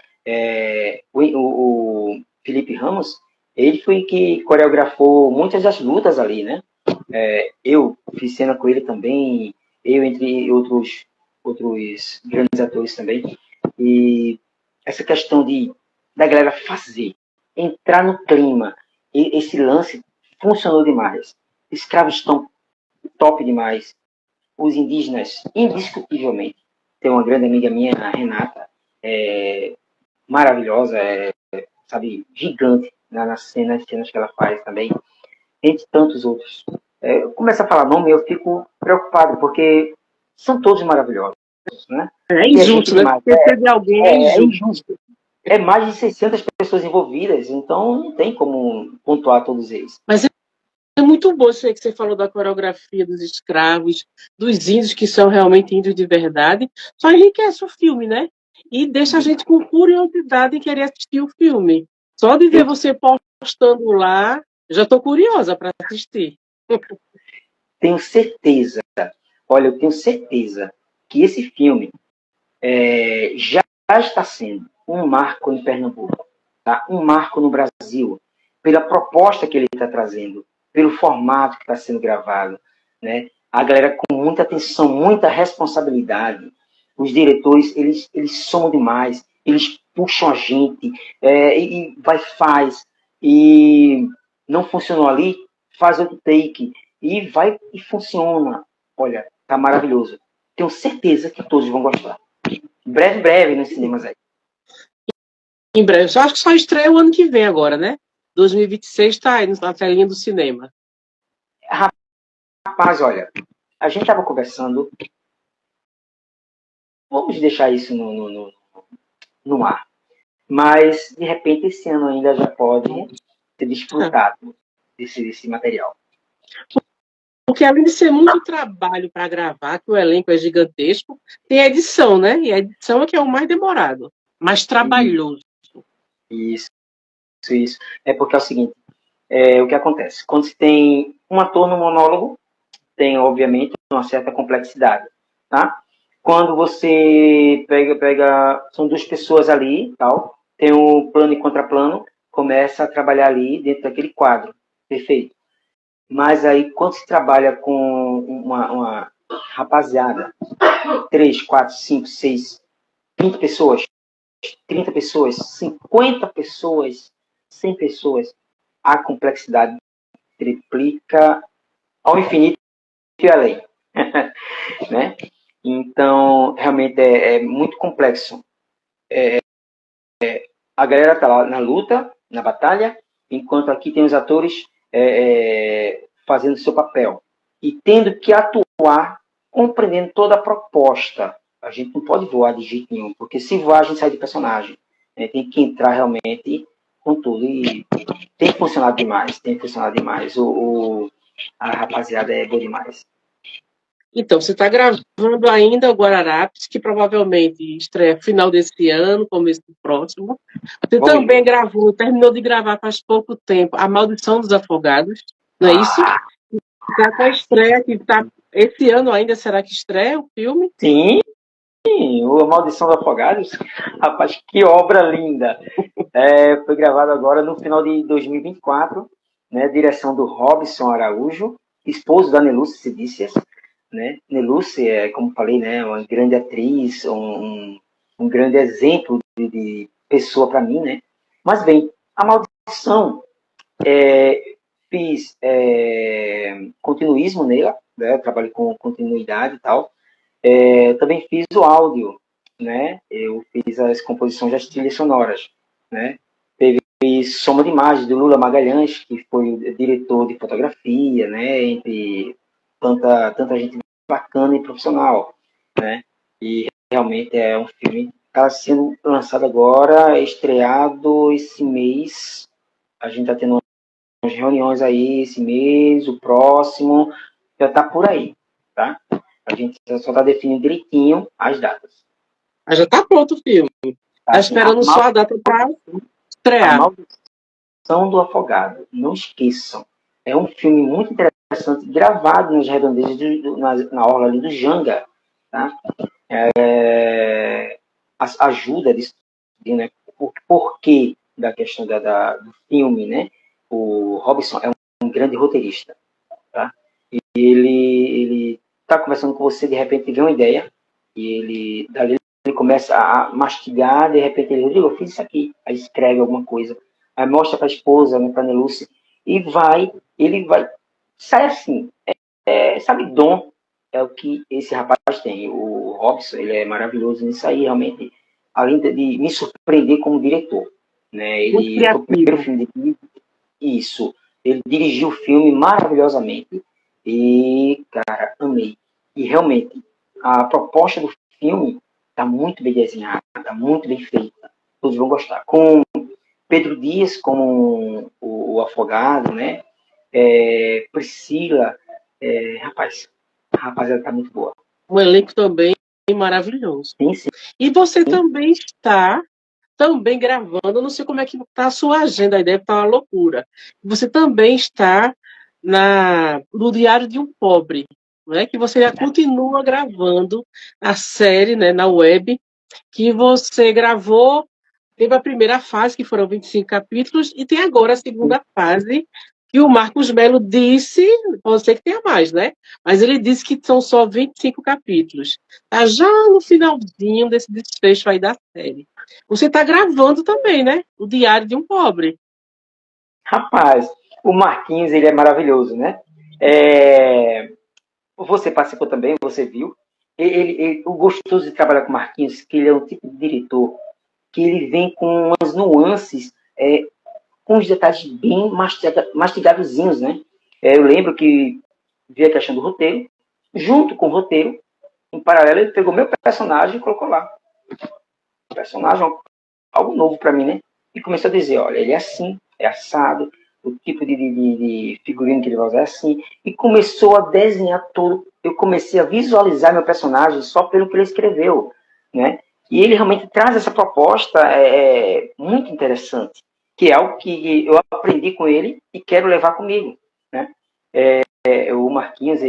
Speaker 2: O Felipe Ramos, ele foi que coreografou muitas das lutas ali, né? Eu fiz cena com ele também, eu entre outros grandes atores também. E essa questão da galera fazer, entrar no clima, esse lance funcionou demais. Escravos estão top demais. Os indígenas, indiscutivelmente. Tem uma grande amiga minha, a Renata, maravilhosa, sabe, gigante nas cenas que ela faz também, entre tantos outros. Eu começo a falar nome e eu fico preocupado, porque são todos maravilhosos, né?
Speaker 1: É
Speaker 2: E é gente
Speaker 1: injusto, né?
Speaker 2: demais.
Speaker 1: Esquecer de alguém é injusto.
Speaker 2: Injusto. É mais de 600 pessoas envolvidas, então não tem como pontuar todos eles.
Speaker 1: Mas é muito bom isso aí que você falou da coreografia dos escravos, dos índios que são realmente índios de verdade. Só enriquece o filme, né? E deixa a gente com curiosidade em querer assistir o filme. Só de ver
Speaker 2: Eu
Speaker 1: você postando lá, já estou curiosa para assistir.
Speaker 2: tenho certeza, olha, eu tenho certeza que esse filme já está sendo um marco em Pernambuco, tá? Um marco no Brasil, pela proposta que ele está trazendo, pelo formato que está sendo gravado, né? A galera com muita atenção, muita responsabilidade. Os diretores, eles somam demais, eles puxam a gente, e vai, faz, e não funcionou ali, faz outro take, e vai e funciona. Olha, tá maravilhoso. Tenho certeza que todos vão gostar. Breve, breve nos cinemas aí.
Speaker 1: Em breve. Só acho que só estreia o ano que vem agora, né? 2026 está aí na telinha do cinema.
Speaker 2: Rapaz, olha, a gente estava conversando, vamos deixar isso no ar, mas de repente esse ano ainda já pode ser desfrutado desse material.
Speaker 1: Porque além de ser muito trabalho para gravar, que o elenco é gigantesco, tem a edição, né? E a edição é que é o mais demorado, mais trabalhoso.
Speaker 2: Isso, isso. É porque é o seguinte, o que acontece? Quando se tem um ator no monólogo, tem, obviamente, uma certa complexidade, tá? Quando você são duas pessoas ali, tal, tem um plano e contraplano, começa a trabalhar ali dentro daquele quadro, perfeito. Mas aí, quando se trabalha com uma rapaziada, 3, 4, 5, 6, 20 pessoas, 30 pessoas, 50 pessoas, 100 pessoas, a complexidade triplica ao infinito e além. Né? Então, realmente é muito complexo. A galera tá lá na luta, na batalha, enquanto aqui tem os atores fazendo seu papel. E tendo que atuar, compreendendo toda a proposta. A gente não pode voar de jeito nenhum, porque se voar, a gente sai de personagem. Né? Tem que entrar realmente com tudo. E tem funcionado demais, tem funcionado demais. A rapaziada é boa demais.
Speaker 1: Então, você está gravando ainda o Guararapes, que provavelmente estreia final desse ano, começo do próximo. Você
Speaker 2: Vamos
Speaker 1: também
Speaker 2: ver.
Speaker 1: gravou, terminou de gravar faz pouco tempo, A Maldição dos Afogados, não é isso? Está com a estreia que está esse ano ainda, será que estreia o filme?
Speaker 2: Sim, o Maldição dos Afogados. Rapaz, que obra linda. Foi gravado agora no final de 2024, né? Direção do Robson Araújo, esposo da Neluce Cedícias, né? Neluce é, como falei, né? Uma grande atriz, um grande exemplo de pessoa para mim, né? Mas bem, a Maldição, fiz continuismo nela, né? Eu trabalho com continuidade e tal. Também fiz o áudio, né? Eu fiz as composições das trilhas sonoras, né? Fiz Soma de Imagens do Lula Magalhães, que foi o diretor de fotografia, né? Entre tanta gente bacana e profissional, né? E realmente é um filme que está sendo lançado agora, estreado esse mês. A gente está tendo umas reuniões aí esse mês, o próximo, já está por aí, tá? A gente só está definindo direitinho as datas.
Speaker 1: Ah, já está pronto o filme.
Speaker 2: Tá?
Speaker 1: Está
Speaker 2: Assim,
Speaker 1: esperando só a data para
Speaker 2: a
Speaker 1: estrear.
Speaker 2: Maldição do Afogado. Não esqueçam. É um filme muito interessante, gravado nas redondezas, na orla ali do Janga. Tá? A ajuda disso, né? O porquê da questão do filme, né? O Robson é um grande roteirista. Tá? E ele está conversando com você, de repente vê uma ideia, e dali ele começa a mastigar, de repente ele diz, eu fiz isso aqui, aí escreve alguma coisa, aí mostra para a esposa, né, para a Neluce, e ele vai, sai assim, sabe, dom é o que esse rapaz tem. O Robson, ele é maravilhoso nisso aí, realmente, além de me surpreender como diretor. Né?
Speaker 1: Muito
Speaker 2: Foi o primeiro
Speaker 1: criativo.
Speaker 2: filme dele, isso. Ele dirigiu o filme maravilhosamente e, cara, amei. E realmente, a proposta do filme está muito bem desenhada, muito bem feita. Todos vão gostar. Com Pedro Dias como o afogado, né? Priscila, rapaz, a rapaziada tá muito boa.
Speaker 1: Um elenco também maravilhoso.
Speaker 2: Sim, sim.
Speaker 1: E você também está também gravando, não sei como é que está a sua agenda, aí deve estar uma loucura. Você também está no Diário de um Pobre, né? Que você já continua gravando a série, né, na web, que você gravou, teve a primeira fase, que foram 25 capítulos, e tem agora a segunda fase, que o Marcos Melo disse, pode ser que tenha mais, né? Mas ele disse que são só 25 capítulos. Tá já no finalzinho desse desfecho aí da série. Você está gravando também, né? O Diário de um Pobre.
Speaker 2: Rapaz, o Marquinhos, ele é maravilhoso, né? Você participou também, você viu. O gostoso de trabalhar com o Marquinhos, que ele é um tipo de diretor que ele vem com umas nuances, com os detalhes bem mastigadozinhos, né? Eu lembro que vi a questão do roteiro, junto com o roteiro, em paralelo, ele pegou meu personagem e colocou lá. O personagem, algo novo para mim, né? E começou a dizer, olha, ele é assim, é assado, o tipo de figurino que ele vai usar é assim, e começou a desenhar todo, eu comecei a visualizar meu personagem só pelo que ele escreveu, né? E ele realmente traz essa proposta muito interessante, que é algo que eu aprendi com ele e quero levar comigo, né? O Marquinhos,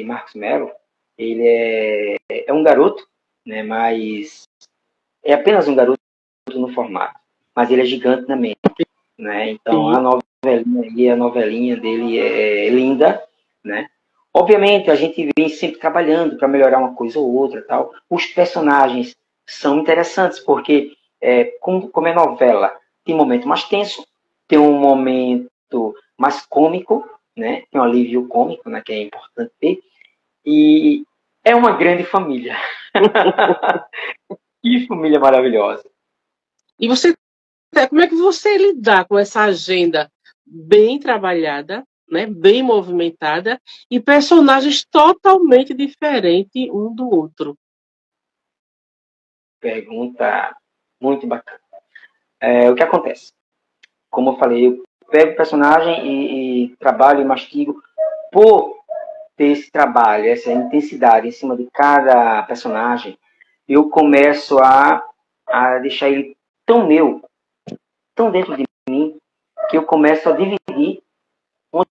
Speaker 2: Marcos Melo, ele é um garoto, né? Mas é apenas um garoto no formato, mas ele é gigante na mente, né? Então a novelinha dele é linda, né? Obviamente a gente vem sempre trabalhando para melhorar uma coisa ou outra, tal. Os personagens são interessantes porque como é novela, tem um momento mais tenso, tem um momento mais cômico, né? Tem um alívio cômico, né? Que é importante ter, e é uma grande família. Que família maravilhosa.
Speaker 1: E você, como é que você lidar com essa agenda bem trabalhada, né, bem movimentada e personagens totalmente diferentes um do outro?
Speaker 2: Pergunta muito bacana. O que acontece? Como eu falei, eu pego o personagem e trabalho e mastigo por ter esse trabalho, essa intensidade em cima de cada personagem. Eu começo a deixar ele tão meu, tão dentro de mim, que eu começo a dividir onde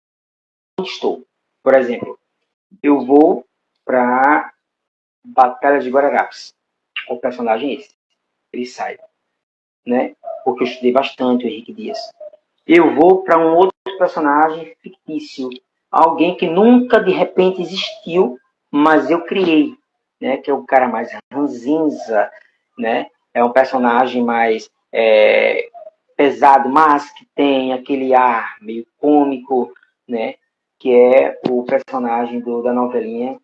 Speaker 2: estou. Por exemplo, eu vou para Batalha de Guararapes. O personagem é esse. Ele sai, né? Porque eu estudei bastante o Henrique Dias. Eu vou para um outro personagem fictício, alguém que nunca de repente existiu, mas eu criei, né? Que é o cara mais ranzinza, né? É um personagem mais pesado, mas que tem aquele ar meio cômico, né? Que é o personagem da novelinha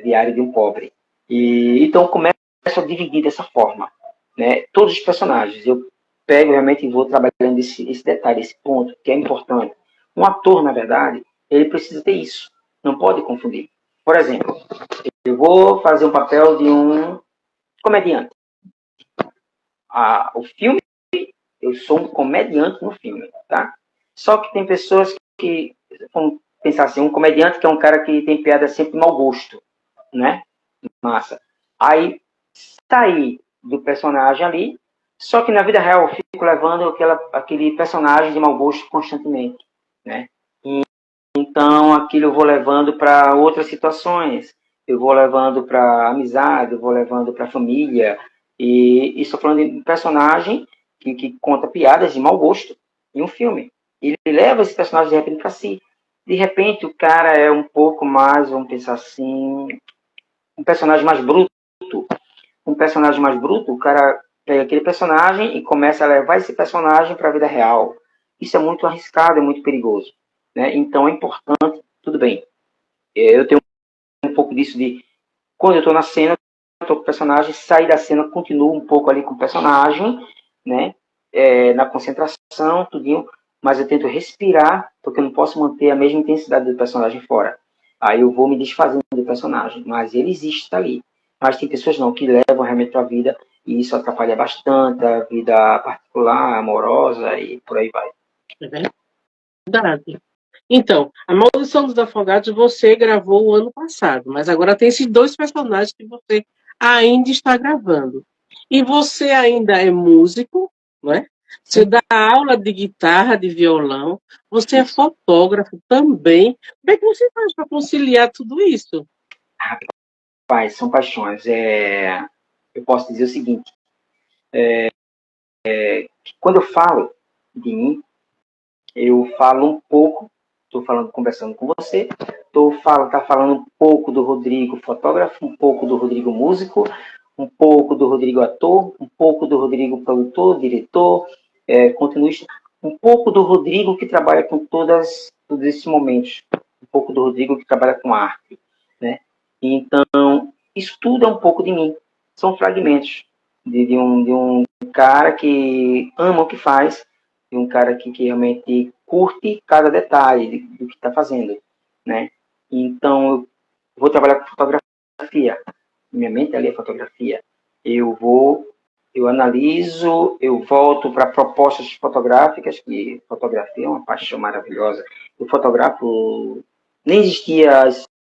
Speaker 2: Diário de um Pobre. E então começo a dividir dessa forma, né? Todos os personagens. Eu pego realmente e vou trabalhando esse detalhe, esse ponto, que é importante. Um ator, na verdade, ele precisa ter isso. Não pode confundir. Por exemplo, eu vou fazer um papel de um comediante. O filme, eu sou um comediante no filme, tá? Só que tem pessoas que, vamos pensar assim, um comediante que é um cara que tem piada sempre de mau gosto, né? Massa. Aí, sair do personagem ali, só que na vida real eu fico levando aquele personagem de mau gosto constantemente, né? Então, aquilo eu vou levando para outras situações. Eu vou levando para amizade, eu vou levando para família. E estou falando de um personagem que conta piadas de mau gosto em um filme. Ele leva esse personagem de repente para si. De repente, o cara é um pouco mais, vamos pensar assim, um personagem mais bruto. Um personagem mais bruto, o cara pega aquele personagem e começa a levar esse personagem para a vida real. Isso é muito arriscado, é muito perigoso, né? Então é importante, tudo bem. Eu tenho um pouco disso de quando eu estou na cena, estou com o personagem, sair da cena, continuo um pouco ali com o personagem, né? Na concentração, tudinho, mas eu tento respirar, porque eu não posso manter a mesma intensidade do personagem fora. Aí eu vou me desfazendo do personagem, mas ele existe, tá ali. Mas tem pessoas não, que levam realmente para a vida, e isso atrapalha bastante a vida particular, amorosa e por aí vai.
Speaker 1: É verdade. Então, A Maldição dos Afogados você gravou o ano passado, mas agora tem esses dois personagens que você ainda está gravando. E você ainda é músico, não é? Você dá aula de guitarra, de violão, você é fotógrafo também. Como é que você faz para conciliar tudo isso?
Speaker 2: Rapaz, são paixões. Eu posso dizer o seguinte, quando eu falo de mim, eu falo um pouco, estou falando, conversando com você, tá falando um pouco do Rodrigo fotógrafo, um pouco do Rodrigo músico, um pouco do Rodrigo ator, um pouco do Rodrigo produtor, diretor, continuista, um pouco do Rodrigo que trabalha com todos esses momentos, um pouco do Rodrigo que trabalha com arte, né? Então, isso tudo é um pouco de mim, são fragmentos de um cara que ama o que faz, de um cara que realmente curte cada detalhe do que está fazendo, né? Então, eu vou trabalhar com fotografia. Minha mente ali é fotografia. Eu vou eu analiso, eu volto para propostas fotográficas, que fotografia é uma paixão maravilhosa. Eu fotografo, nem existia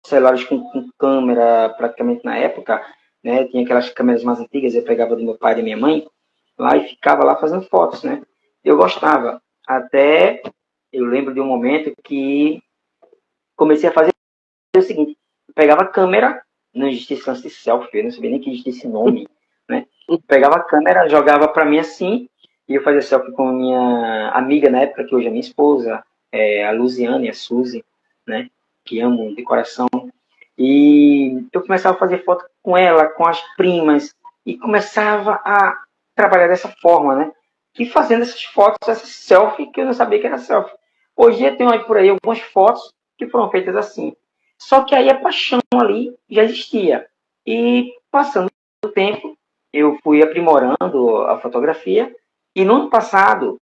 Speaker 2: celulares com câmera praticamente na época, né? Tinha aquelas câmeras mais antigas, eu pegava do meu pai e da minha mãe, lá e ficava lá fazendo fotos, né? Eu gostava. Até eu lembro de um momento que comecei a fazer o seguinte, eu pegava a câmera, não existia esse lance de selfie, eu não sabia nem que existia esse nome, né? Pegava a câmera, jogava para mim assim, e eu fazia selfie com minha amiga na época, que hoje é minha esposa, a Luziane, a Suzy, né? Que amo de coração. E eu começava a fazer foto com ela, com as primas, e começava a trabalhar dessa forma, né? E fazendo essas fotos, essas selfie, que eu não sabia que era selfie. Hoje eu tenho aí por aí algumas fotos que foram feitas assim. Só que aí a paixão ali já existia. E passando o tempo, eu fui aprimorando a fotografia. E no ano passado,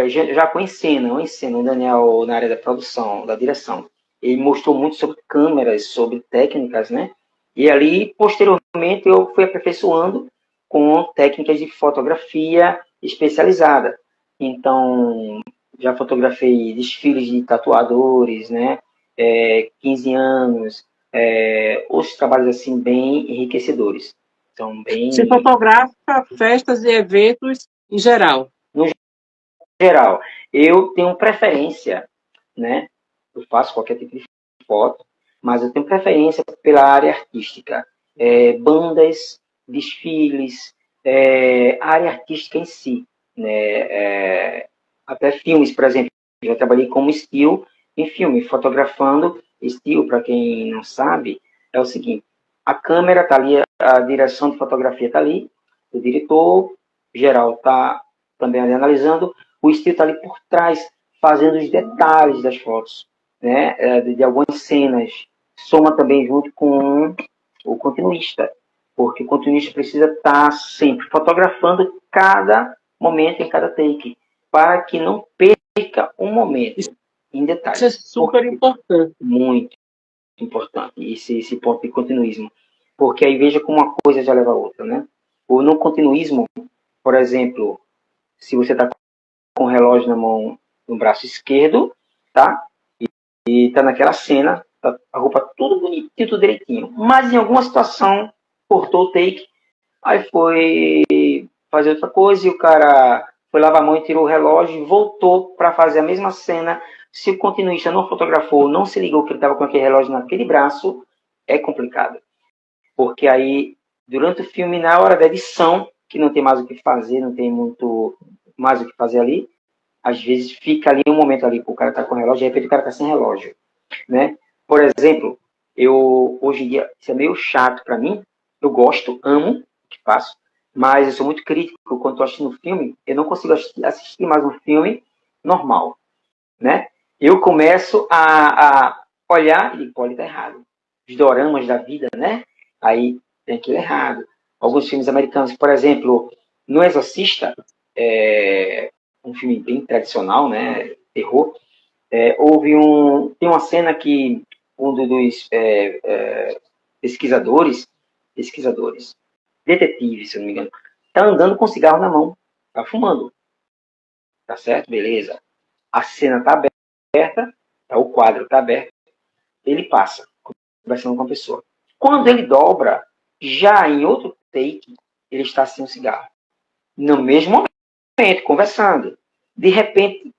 Speaker 2: já com o Daniel na área da produção, da direção, ele mostrou muito sobre câmeras, sobre técnicas, né? E ali, posteriormente, eu fui aperfeiçoando com técnicas de fotografia especializada. Então, já fotografei desfiles de tatuadores, né? 15 anos, outros trabalhos assim bem enriquecedores. Então,
Speaker 1: Você
Speaker 2: bem
Speaker 1: fotografa festas e eventos em geral.
Speaker 2: no geral. Eu tenho preferência, né? Eu faço qualquer tipo de foto, mas eu tenho preferência pela área artística. Bandas, desfiles, área artística em si. Né? Até filmes, por exemplo. Eu já trabalhei como still em filme, fotografando. Still, para quem não sabe, é o seguinte: a câmera está ali, a direção de fotografia está ali, o diretor geral está também ali analisando, o still está ali por trás, fazendo os detalhes das fotos, né, de algumas cenas. Soma também junto com o continuista, porque o continuista precisa estar sempre fotografando cada momento em cada take, para que não perca um momento em
Speaker 1: Isso é
Speaker 2: detalhes.
Speaker 1: super importante.
Speaker 2: Muito importante, esse ponto de continuismo. Porque aí veja como uma coisa já leva a outra, né? O não continuismo, por exemplo, se você está com o relógio na mão, no braço esquerdo, tá? E tá naquela cena, tá a roupa tudo bonitinho, tudo direitinho. Mas em alguma situação, cortou o take, aí foi fazer outra coisa e o cara foi lavar a mão e tirou o relógio e voltou para fazer a mesma cena. Se o continuista não fotografou, não se ligou que ele estava com aquele relógio naquele braço, é complicado. Porque aí, durante o filme, na hora da edição, que não tem mais o que fazer, não tem muito mais o que fazer ali, às vezes fica ali um momento ali, o cara tá com relógio, de repente o cara tá sem relógio, né? Por exemplo, eu, hoje em dia, isso é meio chato para mim, eu gosto, amo o que faço, mas eu sou muito crítico quando estou assistindo um filme, eu não consigo assistir mais um filme normal, né? Eu começo a olhar e digo, pode estar errado. Os doramas da vida, né? Aí tem aquilo errado. Alguns filmes americanos, por exemplo, No Exorcista, um filme bem tradicional, né? Terror. Tem uma cena que um dos pesquisadores, detetives, se eu não me engano, tá andando com cigarro na mão, tá fumando, tá certo? Beleza. A cena tá aberta, tá, o quadro tá aberto, ele passa, conversando com a pessoa. Quando ele dobra, já em outro take, ele está sem um cigarro. No mesmo momento, conversando. De repente,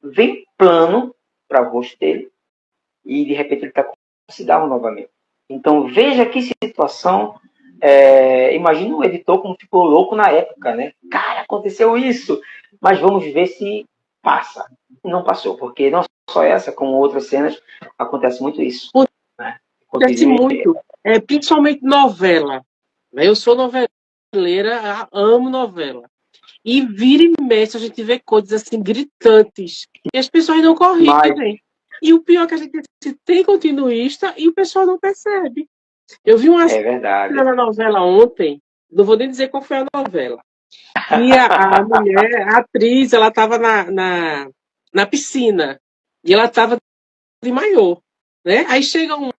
Speaker 2: vem plano para o rosto dele e de repente ele está com um cigarro novamente. Então veja que situação. Imagina o editor como ficou louco na época, né? Cara, aconteceu isso, mas vamos ver se passa. Não passou, porque não só essa, como outras cenas, acontece muito isso. Né?
Speaker 1: Acontece muito, principalmente novela. Eu sou noveleira, amo novela. E vira e mexe, a gente vê coisas assim gritantes. E as pessoas não corrigem. E o pior é que a gente tem continuista e o pessoal não percebe. Eu vi uma cena na novela ontem, não vou nem dizer qual foi a novela. E a mulher, a atriz, ela estava na piscina. E ela estava de maiô. Né? Aí chega uma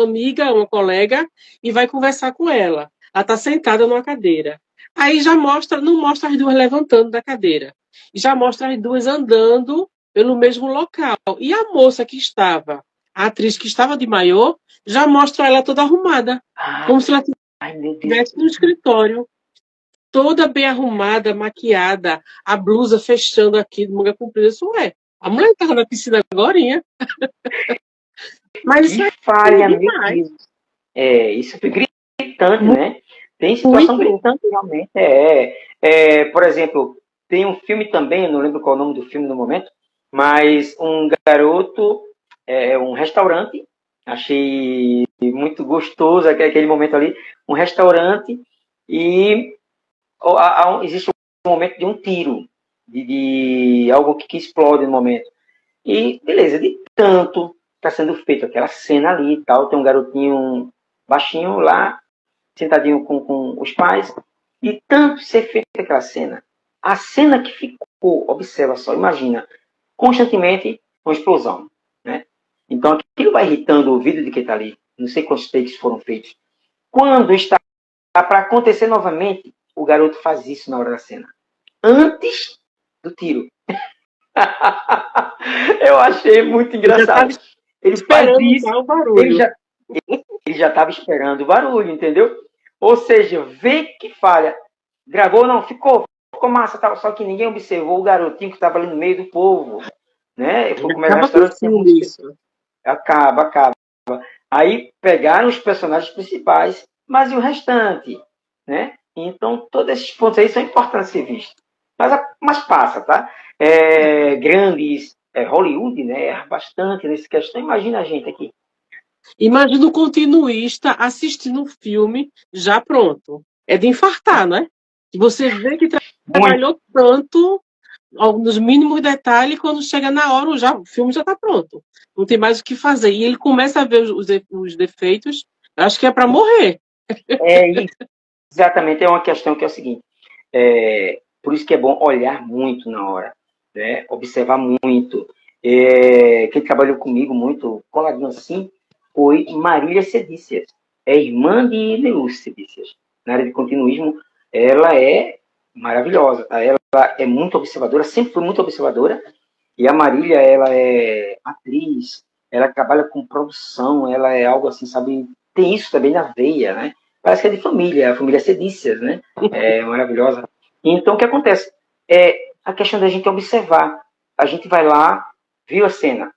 Speaker 1: amiga, uma colega, e vai conversar com ela. Ela está sentada numa cadeira. Aí já mostra, não mostra as duas levantando da cadeira. Já mostra as duas andando pelo mesmo local. E a moça que estava, a atriz que estava de maiô, já mostra ela toda arrumada. Como se ela
Speaker 2: Ai, meu Deus.
Speaker 1: estivesse no escritório. Toda bem arrumada, maquiada, a blusa fechando aqui, de manga comprida. Isso é. A mulher estava na piscina agorinha. Mas isso
Speaker 2: Que
Speaker 1: é
Speaker 2: falha, meu
Speaker 1: demais.
Speaker 2: Deus. Isso foi gritante, né? Tem situação
Speaker 1: Muito.
Speaker 2: gritante, realmente. Por exemplo, tem um filme também, não lembro qual é o nome do filme no momento, mas um garoto, um restaurante, achei muito gostoso aquele momento ali, um restaurante, e existe um momento de um tiro, de algo que explode no momento. E, beleza, de tanto está sendo feito aquela cena ali e tal, tem um garotinho baixinho lá, sentadinho com os pais, e tanto ser feita aquela cena. A cena que ficou, observa só, imagina, constantemente uma explosão, né? Então aquilo vai irritando o ouvido de quem está ali. Não sei quantos takes foram feitos. Quando está para acontecer novamente, o garoto faz isso na hora da cena. Antes do tiro. Eu achei muito
Speaker 1: Eu já estava
Speaker 2: engraçado. Ele faz
Speaker 1: esperando
Speaker 2: isso,
Speaker 1: já o
Speaker 2: ele
Speaker 1: barulho.
Speaker 2: já ele já estava esperando o barulho, entendeu? Ou seja, vê que falha. Gravou, não, ficou massa, tal, só que ninguém observou o garotinho que estava ali no meio do povo, né? Como era o
Speaker 1: Acaba com o
Speaker 2: restaurante, tinha
Speaker 1: filme
Speaker 2: muitos.
Speaker 1: isso.
Speaker 2: Acaba. Aí pegaram os personagens principais, mas e o restante, né? Então, todos esses pontos aí são importantes ser vistos. Mas passa, tá? Grandes, Hollywood, né? Erra bastante nessa questão. Imagina a gente aqui.
Speaker 1: Imagina o continuista assistindo um filme já pronto. É de infartar, não é? E você vê que
Speaker 2: Muito.
Speaker 1: trabalhou tanto, nos mínimos detalhes, quando chega na hora, o filme já está pronto. Não tem mais o que fazer. E ele começa a ver os defeitos, acho que é para morrer.
Speaker 2: É, exatamente, é uma questão que é o seguinte. Por isso que é bom olhar muito na hora, né? Observar muito. Quem trabalhou comigo muito, coladinho assim, foi Marília Cedícias. É irmã de Neus Cedícias. Na área de continuismo, ela é maravilhosa, tá? Ela é muito observadora, sempre foi muito observadora. E a Marília, ela é atriz, ela trabalha com produção, ela é algo assim, sabe? Tem isso também na veia, né? Parece que é de família, a família Cedícias, né? É maravilhosa. Então, o que acontece? A questão da gente observar. A gente vai lá, viu a cena.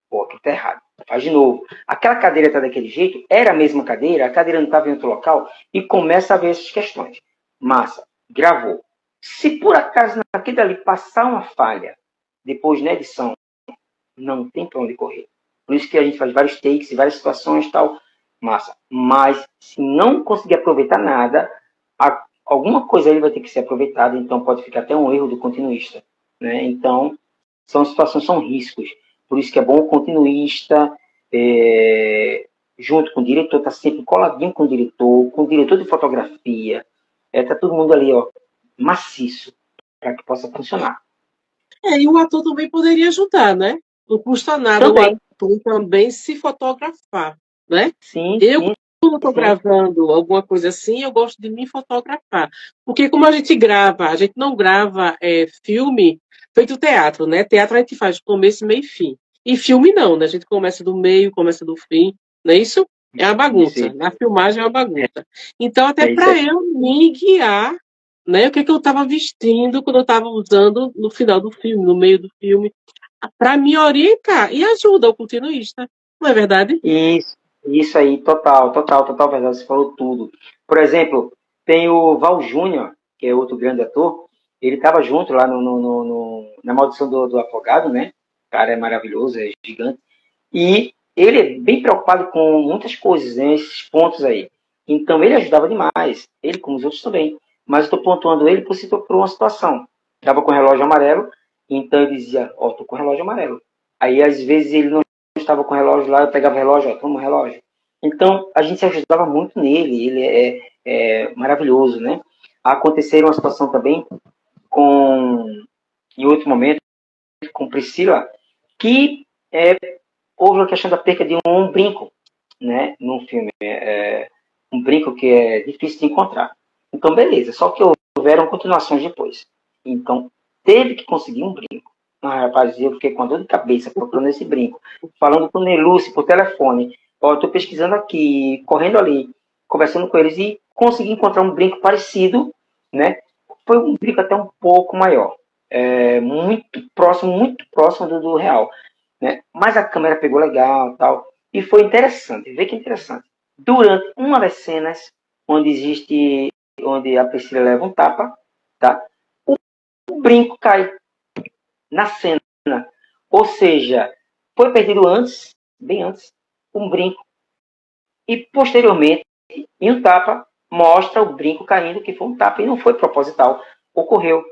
Speaker 2: Pô, aqui tá errado. Faz de novo. Aquela cadeira tá daquele jeito, era a mesma cadeira, a cadeira não estava em outro local, e começa a ver essas questões. Massa, gravou. Se por acaso naquele dali passar uma falha, depois na edição, não tem para onde correr. Por isso que a gente faz vários takes, várias situações e tal. Massa. Mas se não conseguir aproveitar nada, alguma coisa aí vai ter que ser aproveitada, então pode ficar até um erro do continuista. Né? Então, são situações, são riscos. Por isso que é bom o continuista, junto com o diretor, tá sempre coladinho com o diretor de fotografia. Tá todo mundo ali, ó, maciço, para que possa funcionar.
Speaker 1: E o ator também poderia ajudar, né? Não custa nada o
Speaker 2: Também.
Speaker 1: ator também se fotografar, né?
Speaker 2: Sim,
Speaker 1: Eu,
Speaker 2: sim,
Speaker 1: quando estou
Speaker 2: sim.
Speaker 1: gravando alguma coisa assim, eu gosto de me fotografar. Porque como a gente não grava filme feito teatro, né? Teatro a gente faz começo, meio e fim. E filme não, né? A gente começa do meio, começa do fim, não é isso? É uma
Speaker 2: Isso,
Speaker 1: bagunça. Na filmagem é uma bagunça. Então, até
Speaker 2: isso
Speaker 1: para
Speaker 2: aí.
Speaker 1: eu me guiar, né? O que, é que eu estava vestindo quando eu estava usando no final do filme, no meio do filme, para me orientar e ajuda o continuista, não é verdade?
Speaker 2: Isso aí, total verdade, você falou tudo. Por exemplo, tem o Val Júnior, que é outro grande ator, ele estava junto lá na Maldição do Afogado, né? O cara é maravilhoso, é gigante. E ele é bem preocupado com muitas coisas, né? Esses pontos aí. Então ele ajudava demais, ele como os outros também. Mas eu estou pontuando ele por uma situação. Estava com o relógio amarelo, então ele dizia, ó, tô com o relógio amarelo. Aí às vezes ele não estava com o relógio lá, eu pegava o relógio, ó, toma o relógio. Então a gente se ajudava muito nele, ele é maravilhoso, né? Aconteceram uma situação também em outro momento, com Priscila, que houve a questão da perca de um brinco, né, num filme. Um brinco que é difícil de encontrar. Então, beleza. Só que houveram continuações depois. Então, teve que conseguir um brinco. Ah, rapaz, eu fiquei com a dor de cabeça procurando esse brinco. Falando com o Neluce por telefone. Ó, eu tô pesquisando aqui, correndo ali, conversando com eles e consegui encontrar um brinco parecido, né? Foi um brinco até um pouco maior. Muito próximo do real. Né? Mas a câmera pegou legal tal. E foi interessante. Vê que interessante. Durante uma das cenas onde a Priscila leva um tapa, tá? O brinco cai na cena. Ou seja, foi perdido antes, bem antes, um brinco. E posteriormente, em um tapa, mostra o brinco caindo, que foi um tapa e não foi proposital. Ocorreu.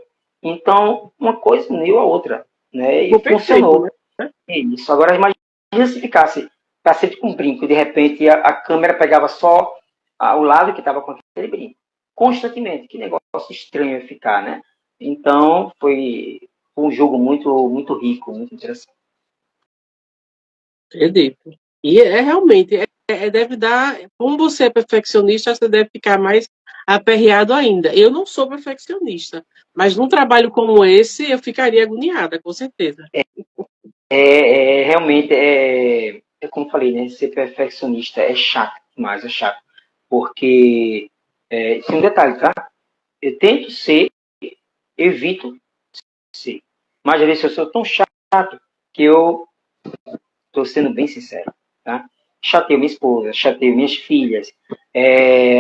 Speaker 2: Então, uma coisa uniu a outra. Né? E
Speaker 1: Perfeito,
Speaker 2: funcionou.
Speaker 1: né?
Speaker 2: Isso. Agora, imagina se ficasse cacete com brinco e de repente a câmera pegava só o lado que estava com aquele brinco. Constantemente. Que negócio estranho ia ficar, né? Então, foi um jogo muito rico, muito interessante.
Speaker 1: Acredito. E realmente, deve dar. Como você é perfeccionista, você deve ficar mais aperreado ainda. Eu não sou perfeccionista, mas num trabalho como esse, eu ficaria agoniada, com certeza.
Speaker 2: Realmente, como eu falei, né? Ser perfeccionista é chato demais, é chato. Porque, tem um detalhe, tá? Eu tento ser, evito ser. Mas às vezes eu sou tão chato que eu estou sendo bem sincero, tá? Chateio minha esposa, chateio minhas filhas,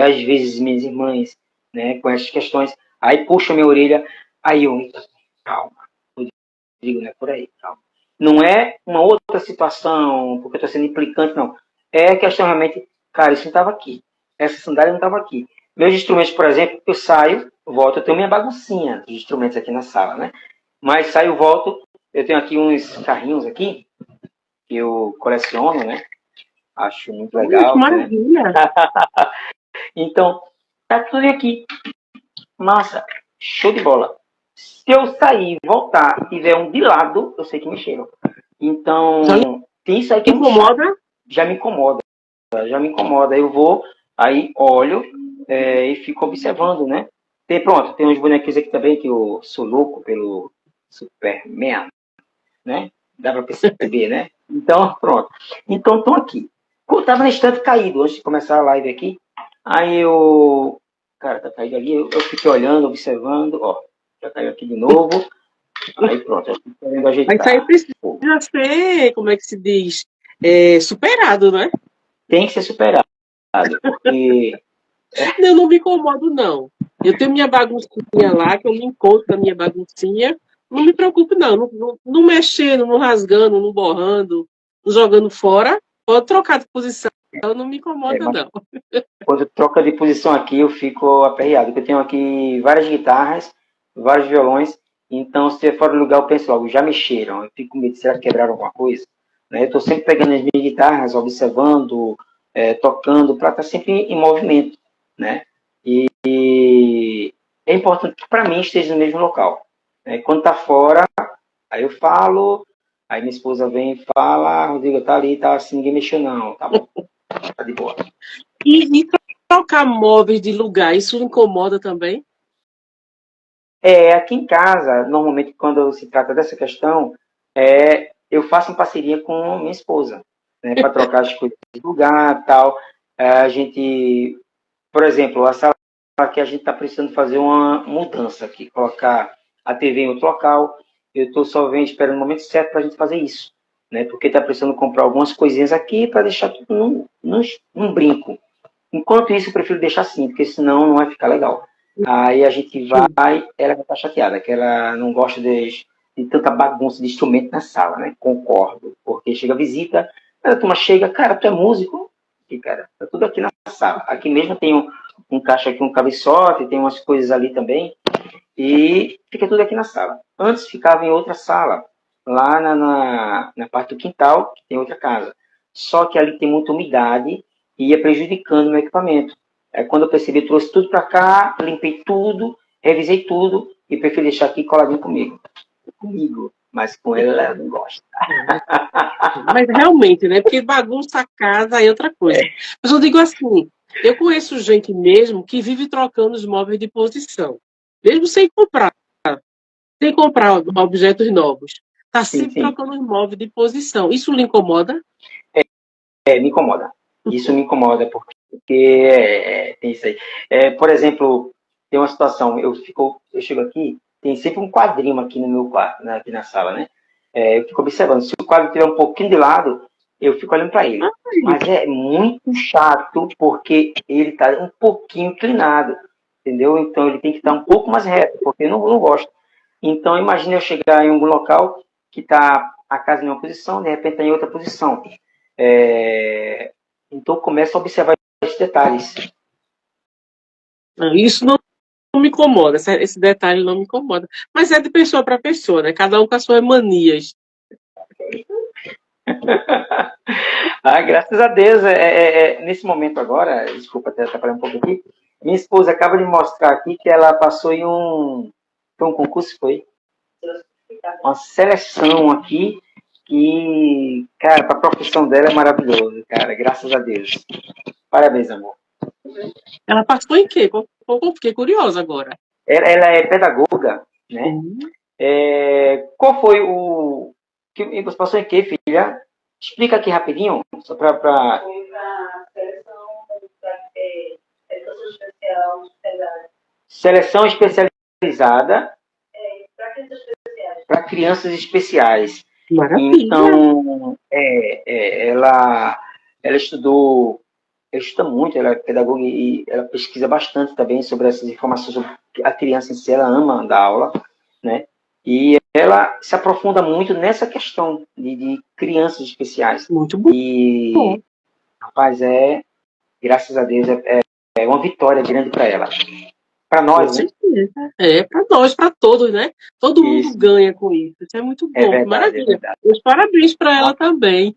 Speaker 2: às vezes minhas irmãs, né? Com essas questões. Aí puxa minha orelha, aí eu, calma, eu digo, né? Por aí, calma. Não é uma outra situação, porque eu estou sendo implicante, não. É questão realmente, cara, isso não estava aqui. Essa sandália não estava aqui. Meus instrumentos, por exemplo, eu saio, volto, eu tenho minha baguncinha de instrumentos aqui na sala, né? Mas saio, volto, eu tenho aqui uns carrinhos aqui, que eu coleciono, né? Acho muito
Speaker 1: Olha, que
Speaker 2: legal, né?
Speaker 1: maravilha!
Speaker 2: Então, tá tudo aqui. Massa, show de bola. Se eu sair, voltar, tiver um de lado, eu sei que mexeram.
Speaker 1: Já lhe
Speaker 2: Então, tem isso aí que é muito chato.
Speaker 1: incomoda?
Speaker 2: Já me incomoda, já me incomoda. Eu vou, aí olho e fico observando, né? Tem uns bonequinhos aqui também que eu sou louco pelo Superman, né? Dá pra perceber, né? Então, pronto. Então, estão aqui. Eu tava na estante caído antes de começar a live aqui. Aí eu. Cara, tá caído ali. Eu fiquei olhando, observando. Ó, já caiu aqui de novo. Aí pronto, eu fico querendo
Speaker 1: Mas isso aí
Speaker 2: ajeitar.
Speaker 1: precisa ser, como é que se diz? Superado, né?
Speaker 2: Tem que ser superado, porque.
Speaker 1: Eu não me incomodo, não. Eu tenho minha baguncinha lá, que eu me encontro na minha baguncinha. Não me preocupe, não. Não mexendo, não rasgando, não borrando, não jogando fora. Pode trocar de posição, não me incomoda,
Speaker 2: Mas
Speaker 1: não.
Speaker 2: quando troca de posição aqui, eu fico aperreado. Porque eu tenho aqui várias guitarras, vários violões. Então, se é fora do lugar, eu penso logo, já mexeram. Eu fico com medo, será que quebraram alguma coisa? Né? Eu estou sempre pegando as minhas guitarras, observando, tocando, para estar sempre em movimento. Né? E é importante que para mim esteja no mesmo local. Né? Quando está fora, aí eu falo, aí minha esposa vem e fala, Rodrigo, tá ali, tá assim, ninguém mexeu não, tá bom, tá de boa.
Speaker 1: E trocar móveis de lugar, isso lhe incomoda também?
Speaker 2: Aqui em casa, normalmente quando se trata dessa questão, eu faço uma parceria com minha esposa, né, para trocar as coisas de lugar, tal. A gente, por exemplo, a sala que a gente está precisando fazer uma mudança aqui, colocar a TV em outro local. Eu estou só vendo, esperando o momento certo para a gente fazer isso, né? Porque está precisando comprar algumas coisinhas aqui para deixar tudo num brinco. Enquanto isso, eu prefiro deixar assim, porque senão não vai ficar legal. Aí a gente vai, ela vai estar chateada, que ela não gosta de tanta bagunça de instrumento na sala, né? Concordo. Porque chega a visita, a turma chega, cara, tu é músico? E, cara, tá tudo aqui na sala. Aqui mesmo tem um caixa aqui, um cabeçote, tem umas coisas ali também. E fica tudo aqui na sala. Antes ficava em outra sala, lá na parte do quintal, que tem outra casa. Só que ali tem muita umidade e ia prejudicando o meu equipamento. Quando eu percebi, trouxe tudo para cá, limpei tudo, revisei tudo e preferi deixar aqui coladinho comigo. Comigo, mas com ela não gosta.
Speaker 1: Mas realmente, né? Porque bagunça a casa é outra coisa. Mas eu digo assim, Eu conheço gente mesmo que vive trocando os móveis de posição, mesmo sem comprar objetos novos. Está
Speaker 2: Sim,
Speaker 1: sempre
Speaker 2: sim.
Speaker 1: trocando os móveis de posição. Isso lhe incomoda?
Speaker 2: Me incomoda. Isso me incomoda, porque tem isso aí. Por exemplo, tem uma situação, eu chego aqui, tem sempre um quadrinho aqui no meu quarto, né, aqui na sala, né? Eu fico observando. Se o quadro estiver um pouquinho de lado, eu fico olhando para ele.
Speaker 1: Ai,
Speaker 2: Mas é muito chato, porque ele está um pouquinho inclinado, entendeu? Então ele tem que estar um pouco mais reto, porque eu não gosto. Então imagine eu chegar em algum local que está a casa em uma posição, de repente está em outra posição. Então começa a observar esses detalhes.
Speaker 1: isso não me incomoda, esse detalhe não me incomoda. Mas é de pessoa para pessoa, né? Cada um com as suas manias.
Speaker 2: Graças a Deus, nesse momento agora, desculpa até atrapalhar um pouco aqui, minha esposa acaba de mostrar aqui que ela passou foi um concurso, foi uma seleção aqui que, cara, para a profissão dela é maravilhoso, cara, graças a Deus. Parabéns, amor.
Speaker 1: Ela passou em quê? Fiquei curiosa agora.
Speaker 2: Ela é pedagoga, né?
Speaker 1: Hum.
Speaker 2: Qual foi o. Que você passou em quê, filha? Explica aqui rapidinho, só para. Foi para seleção educação especial. Seleção especializada para crianças especiais.
Speaker 1: Maravilha.
Speaker 2: Então, ela ela estuda muito, ela é pedagoga e ela pesquisa bastante também sobre essas informações sobre a criança em si, ela ama dar aula, né? E ela se aprofunda muito nessa questão de crianças especiais.
Speaker 1: Muito bom.
Speaker 2: E, rapaz, graças a Deus, é uma vitória grande para ela. Para
Speaker 1: Com
Speaker 2: nós, né?
Speaker 1: certeza. É, para nós, para todos, né? Todo mundo
Speaker 2: Isso,
Speaker 1: ganha com isso. Isso é muito
Speaker 2: é
Speaker 1: bom. Que
Speaker 2: verdade, é
Speaker 1: maravilha.
Speaker 2: verdade.
Speaker 1: Meus parabéns para ela também.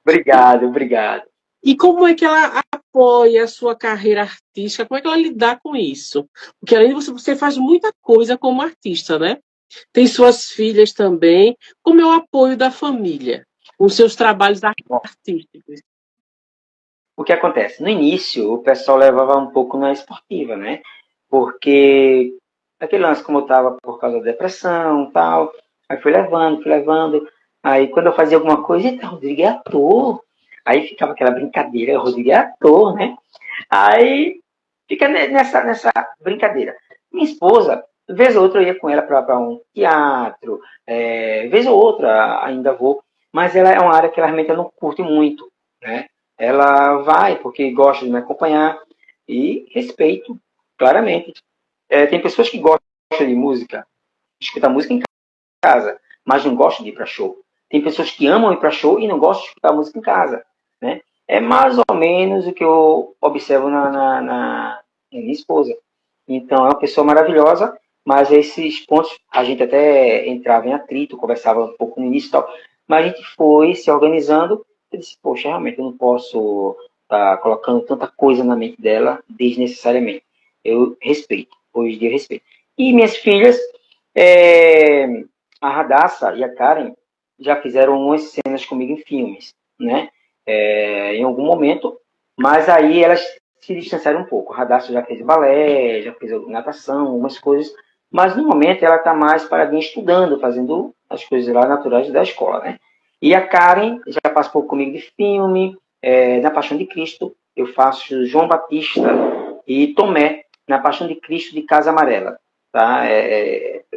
Speaker 2: Obrigado, obrigado.
Speaker 1: E como é que ela apoia a sua carreira artística? Como é que ela lidar com isso? Porque além de você faz muita coisa como artista, né? Tem suas filhas também. Como é o apoio da família com seus trabalhos
Speaker 2: Bom,
Speaker 1: artísticos?
Speaker 2: o que acontece? No início, o pessoal levava um pouco na esportiva, né? Porque aquele lance, como eu estava por causa da depressão e tal, aí fui levando, fui levando. Aí quando eu fazia alguma coisa, eita, Rodrigo é ator. Aí ficava aquela brincadeira, Rodrigo é ator, né? Aí fica nessa brincadeira. Minha esposa, vez ou outra eu ia com ela para um teatro, vez ou outra ainda vou, mas ela é uma área que ela realmente não curte muito, né? Ela vai porque gosta de me acompanhar e respeito, claramente. Tem pessoas que gostam de música, escutar música em casa, mas não gostam de ir para show. Tem pessoas que amam ir para show e não gostam de escutar música em casa, né? É mais ou menos o que eu observo na minha esposa. Então, é uma pessoa maravilhosa, mas esses pontos a gente até entrava em atrito, conversava um pouco no início e tal, mas a gente foi se organizando e disse, poxa, realmente eu não posso estar colocando tanta coisa na mente dela desnecessariamente. Eu respeito, hoje em dia eu respeito. E minhas filhas, é, a Radassa e a Karen já fizeram umas cenas comigo em filmes, né? Em algum momento, mas aí elas se distanciaram um pouco. A Radassa já fez balé, já fez natação, algumas coisas, mas no momento ela está mais paradinha estudando, fazendo as coisas lá naturais da escola, né? E a Karen já participou comigo de filme, na Paixão de Cristo, eu faço João Batista e Tomé na Paixão de Cristo de Casa Amarela. Tá?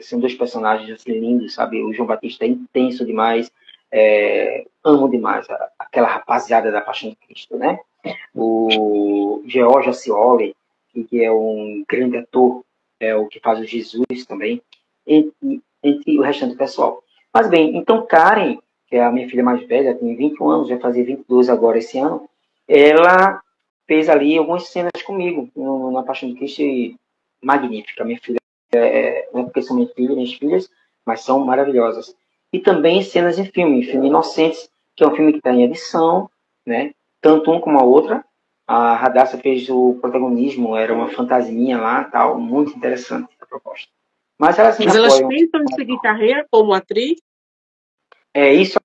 Speaker 2: São dois personagens assim, lindos, sabe? O João Batista é intenso demais, amo demais aquela rapaziada da Paixão de Cristo, né? O George Acioli, que é um grande ator, é o que faz o Jesus também, entre o restante do pessoal. Mas bem, então Karen, que é a minha filha mais velha, tem 21 anos, vai fazer 22 agora esse ano, ela fez ali algumas cenas comigo na Paixão de Cristo magnífica. Minha filha, não é porque são minhas filhas, mas são maravilhosas. E também cenas em filme Inocentes, que é um filme que está em edição, né? Tanto um como a outra. A Radassa fez o protagonismo, era uma fantasminha lá, tal, muito interessante a proposta. Mas elas me
Speaker 1: Mas elas
Speaker 2: apoiam.
Speaker 1: pensam em seguir carreira como atriz?
Speaker 2: Isso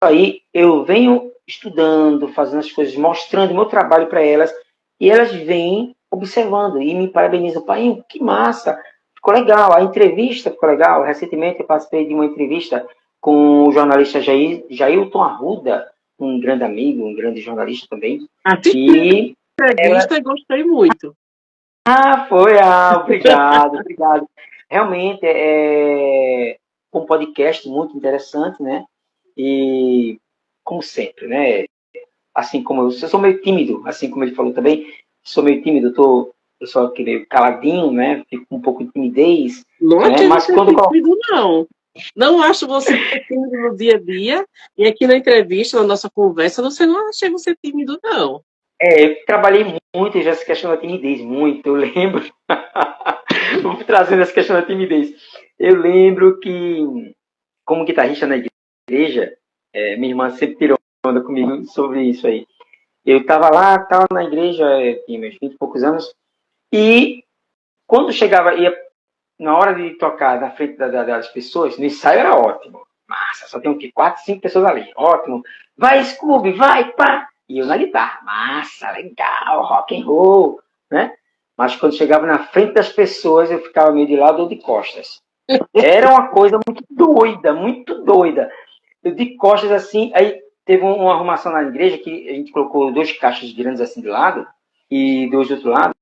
Speaker 2: aí, eu venho estudando, fazendo as coisas, mostrando meu trabalho para elas, e elas vêm observando e me parabenizam. Pai, que massa, ficou legal, a entrevista ficou legal. Recentemente eu participei de uma entrevista com o jornalista Jailton Arruda, um grande amigo, um grande jornalista também.
Speaker 1: Assisti
Speaker 2: E
Speaker 1: a entrevista e gostei muito.
Speaker 2: obrigado, obrigado. Realmente é um podcast muito interessante, né? E como sempre, né? Assim como eu sou meio tímido, assim como ele falou também, sou meio tímido, eu sou aquele caladinho, né? Fico com um pouco de timidez,
Speaker 1: Não
Speaker 2: né?
Speaker 1: achei
Speaker 2: Mas
Speaker 1: você
Speaker 2: quando
Speaker 1: tímido, não. Não acho você tímido no dia a dia. E aqui na entrevista, na nossa conversa, você não achei você tímido, não.
Speaker 2: eu trabalhei muito já essa questão da timidez, muito, eu lembro. Vou trazendo essa questão da timidez. Eu lembro que, como guitarrista na igreja, minha irmã sempre tirou onda comigo sobre isso aí. Eu estava na igreja, tinha meus 20 e poucos anos, e quando chegava, ia na hora de tocar na frente das pessoas, no ensaio era ótimo. Massa, só tem o quê? 4, 5 pessoas ali. Ótimo. Vai, Scooby, vai, pá. E eu na guitarra. Massa, legal, rock and roll, né? Mas quando chegava na frente das pessoas, eu ficava meio de lado ou de costas. Era uma coisa muito doida, muito doida. Eu de costas assim, aí teve uma arrumação na igreja que a gente colocou 2 caixas grandes assim de lado e 2 do outro lado.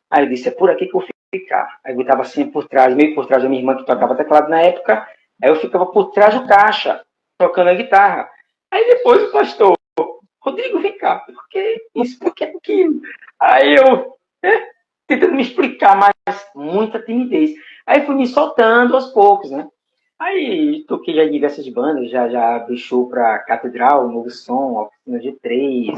Speaker 2: Aí eu disse, é por aqui que eu vou ficar. Aí eu estava assim por trás, meio por trás da minha irmã que tocava teclado na época. Aí eu ficava por trás do caixa, tocando a guitarra. Aí depois o pastor, Rodrigo, vem cá, por que isso, por que aquilo? Aí eu, tentando me explicar, mas muita timidez. Aí fui me soltando aos poucos, né? Aí toquei já em diversas bandas, já abri show pra Catedral, Novo Som, Oficina G3,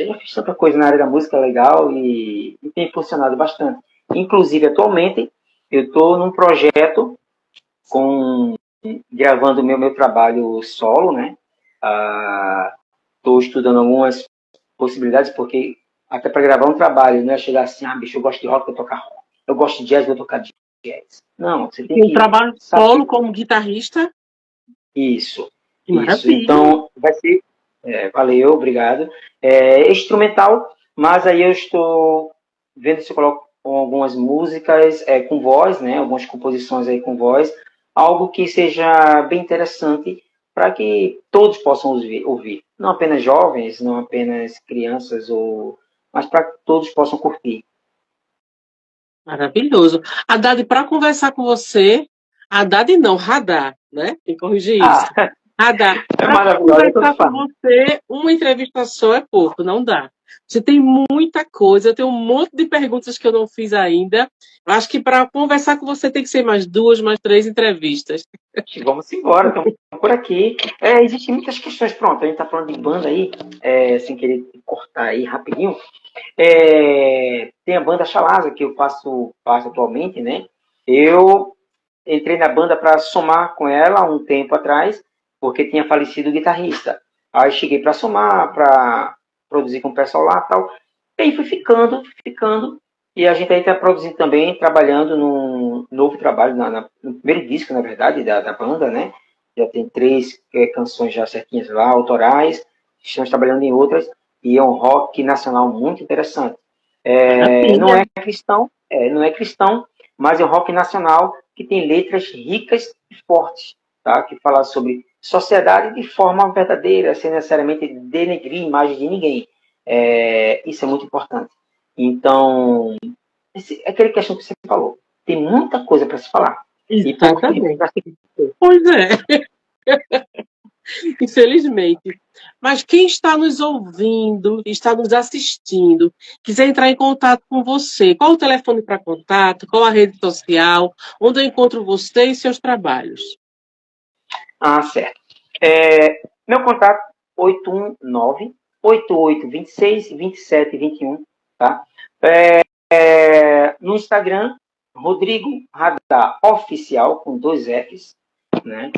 Speaker 2: já fiz tanta coisa na área da música legal e tem funcionado bastante. Inclusive, atualmente, eu estou num projeto gravando meu trabalho solo, né? Estou estudando algumas possibilidades, porque até para gravar um trabalho, não é chegar assim, bicho, eu gosto de rock, vou tocar rock. Eu gosto de jazz, vou tocar jazz. Não, você tem
Speaker 1: Tem um
Speaker 2: que
Speaker 1: trabalho solo
Speaker 2: saber
Speaker 1: como guitarrista.
Speaker 2: isso.
Speaker 1: Que
Speaker 2: Isso.
Speaker 1: maravilha.
Speaker 2: Então, vai ser. Valeu, obrigado. É instrumental, mas aí eu estou vendo se eu coloco algumas músicas com voz, né? Algumas composições aí com voz. Algo que seja bem interessante para que todos possam ouvir. Não apenas jovens, não apenas crianças, mas para que todos possam curtir.
Speaker 1: Maravilhoso. Haddad, para conversar com você, Haddad não, Radar, né? Tem que corrigir isso.
Speaker 2: Ah,
Speaker 1: Haddad,
Speaker 2: é
Speaker 1: para
Speaker 2: maravilhoso, é
Speaker 1: conversar
Speaker 2: tanto
Speaker 1: com
Speaker 2: fã.
Speaker 1: você, uma entrevista só é pouco, não dá. Você tem muita coisa, eu tenho um monte de perguntas que eu não fiz ainda. Eu acho que para conversar com você tem que ser mais 2, mais 3 entrevistas.
Speaker 2: Vamos embora, estamos por aqui. Existem muitas questões. Pronto, a gente está falando de banda aí, sem querer cortar aí rapidinho. Tem a banda Chalaza, que eu faço parte atualmente, né? Eu entrei na banda para somar com ela há um tempo atrás, porque tinha falecido o guitarrista. Aí cheguei para somar, para produzir com o pessoal lá e tal. E aí fui ficando. E a gente aí está produzindo também, trabalhando num novo trabalho, no primeiro disco, na verdade, da banda, né? Já tem 3 canções já certinhas lá, autorais. Estamos trabalhando em outras. E é um rock nacional muito interessante. Não
Speaker 1: Maravilha.
Speaker 2: é cristão, não é cristão, mas é um rock nacional que tem letras ricas e fortes, tá? Que fala sobre sociedade de forma verdadeira, sem necessariamente denegrir a imagem de ninguém. Isso é muito importante. Então, é aquela questão que você falou. Tem muita coisa para se falar e pouco tempo
Speaker 1: Exatamente.
Speaker 2: para se ter.
Speaker 1: Pois é. Infelizmente. Mas quem está nos ouvindo, está nos assistindo, quiser entrar em contato com você, qual o telefone para contato, qual a rede social, onde eu encontro você e seus trabalhos?
Speaker 2: Certo. Meu contato 819 8826 2721, tá? No Instagram, Rodrigo Radar Oficial, com 2 Fs, né?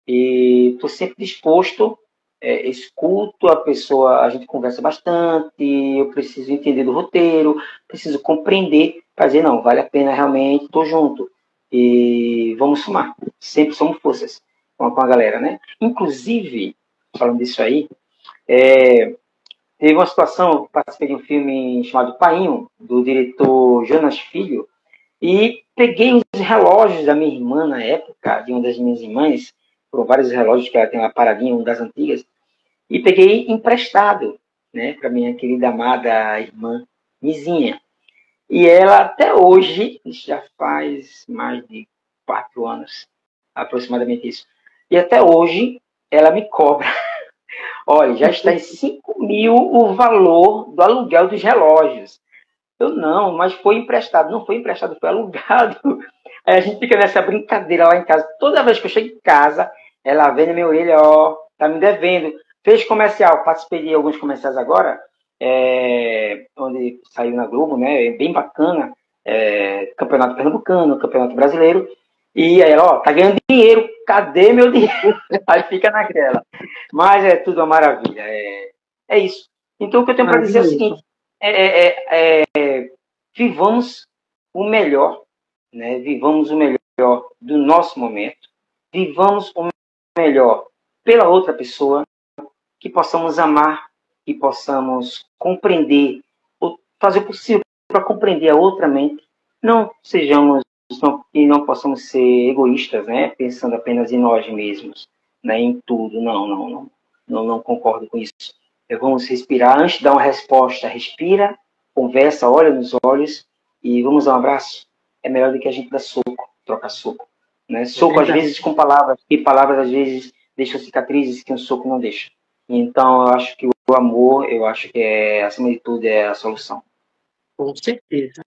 Speaker 2: E estou sempre disposto, escuto a pessoa, a gente conversa bastante, eu preciso entender do roteiro, preciso compreender, fazer, não, vale a pena realmente, estou junto. E vamos somar, sempre somos forças com a galera, né? Inclusive, falando disso aí, Teve uma situação, eu participei de um filme chamado Painho, do diretor Jonas Filho, e peguei os relógios da minha irmã na época, de uma das minhas irmãs, foram vários relógios que ela tem uma paradinha, um das antigas, e peguei emprestado, né, para minha querida amada irmã Mizinha. E ela até hoje, já faz mais de 4 anos, aproximadamente isso, e até hoje ela me cobra. Olha, já está em 5.000 o valor do aluguel dos relógios. Eu não, mas foi emprestado. Não foi emprestado, foi alugado. Aí a gente fica nessa brincadeira lá em casa. Toda vez que eu chego em casa, ela vem na minha orelha, ó, tá me devendo. Fez comercial, participei de alguns comerciais agora, onde saiu na Globo, né? É bem bacana. Campeonato Pernambucano, Campeonato Brasileiro. E aí ela, ó, tá ganhando dinheiro, cadê meu dinheiro? Aí fica naquela. Mas é tudo uma maravilha. É isso. Então o que eu tenho para dizer é o seguinte: vivamos o melhor, né? Vivamos o melhor do nosso momento, vivamos o melhor pela outra pessoa, que possamos amar, que possamos compreender, fazer o possível para compreender a outra mente, não sejamos e não possamos ser egoístas, né? Pensando apenas em nós mesmos, né? Em tudo, não concordo com isso. Vamos respirar antes de dar uma resposta, respira, conversa, olha nos olhos e vamos dar um abraço. É melhor do que a gente dar soco, trocar soco. Né? Soco, às vezes, com palavras, e palavras, às vezes, deixam cicatrizes que um soco não deixa. Então, eu acho que o amor, eu acho que, acima de tudo, é a solução.
Speaker 1: Com certeza.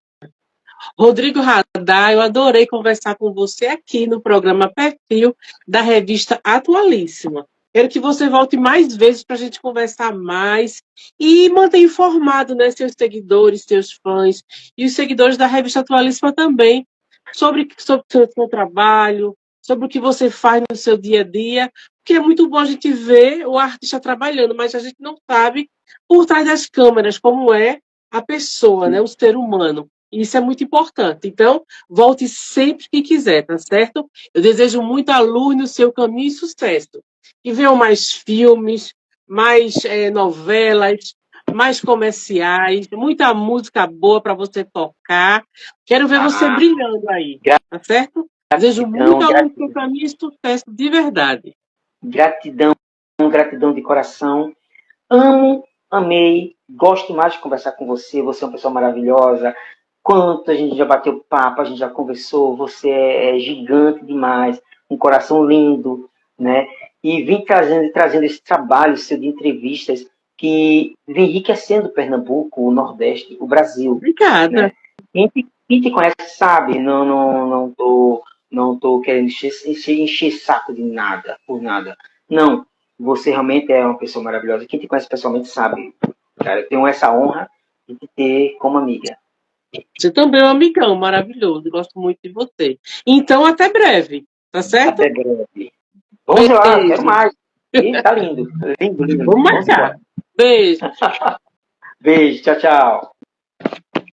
Speaker 1: Rodrigo Radar, eu adorei conversar com você aqui no programa Perfil da revista Atualíssima. Quero que você volte mais vezes para a gente conversar mais e manter informado, né, seus seguidores, seus fãs e os seguidores da revista Atualíssima também sobre o seu trabalho, sobre o que você faz no seu dia a dia, porque é muito bom a gente ver o artista trabalhando, mas a gente não sabe por trás das câmeras como é a pessoa, né, o ser humano. Isso é muito importante. Então, volte sempre que quiser, tá certo? Eu desejo muita luz no seu caminho e sucesso. E venham mais filmes, mais novelas, mais comerciais, muita música boa para você tocar. Quero ver você brilhando aí, tá certo? Desejo muita luz no seu caminho e sucesso de verdade.
Speaker 2: Gratidão de coração. Amei, gosto mais de conversar com você. Você é uma pessoa maravilhosa. Quanto a gente já bateu papo, a gente já conversou, você é gigante demais, um coração lindo, né? E vim trazendo esse trabalho seu de entrevistas que vem enriquecendo Pernambuco, o Nordeste, o Brasil.
Speaker 1: Obrigada.
Speaker 2: Né? Quem te conhece sabe, não tô querendo encher saco de nada, por nada. Não, você realmente é uma pessoa maravilhosa. Quem te conhece pessoalmente sabe, cara, eu tenho essa honra de te ter como amiga.
Speaker 1: Você também é um amigão maravilhoso, gosto muito de você. Então, até breve, tá certo?
Speaker 2: Até breve. Vamos lá, quero mais. Ih, tá lindo. Lindo.
Speaker 1: Vamos marcar. Beijo.
Speaker 2: Beijo, tchau, tchau.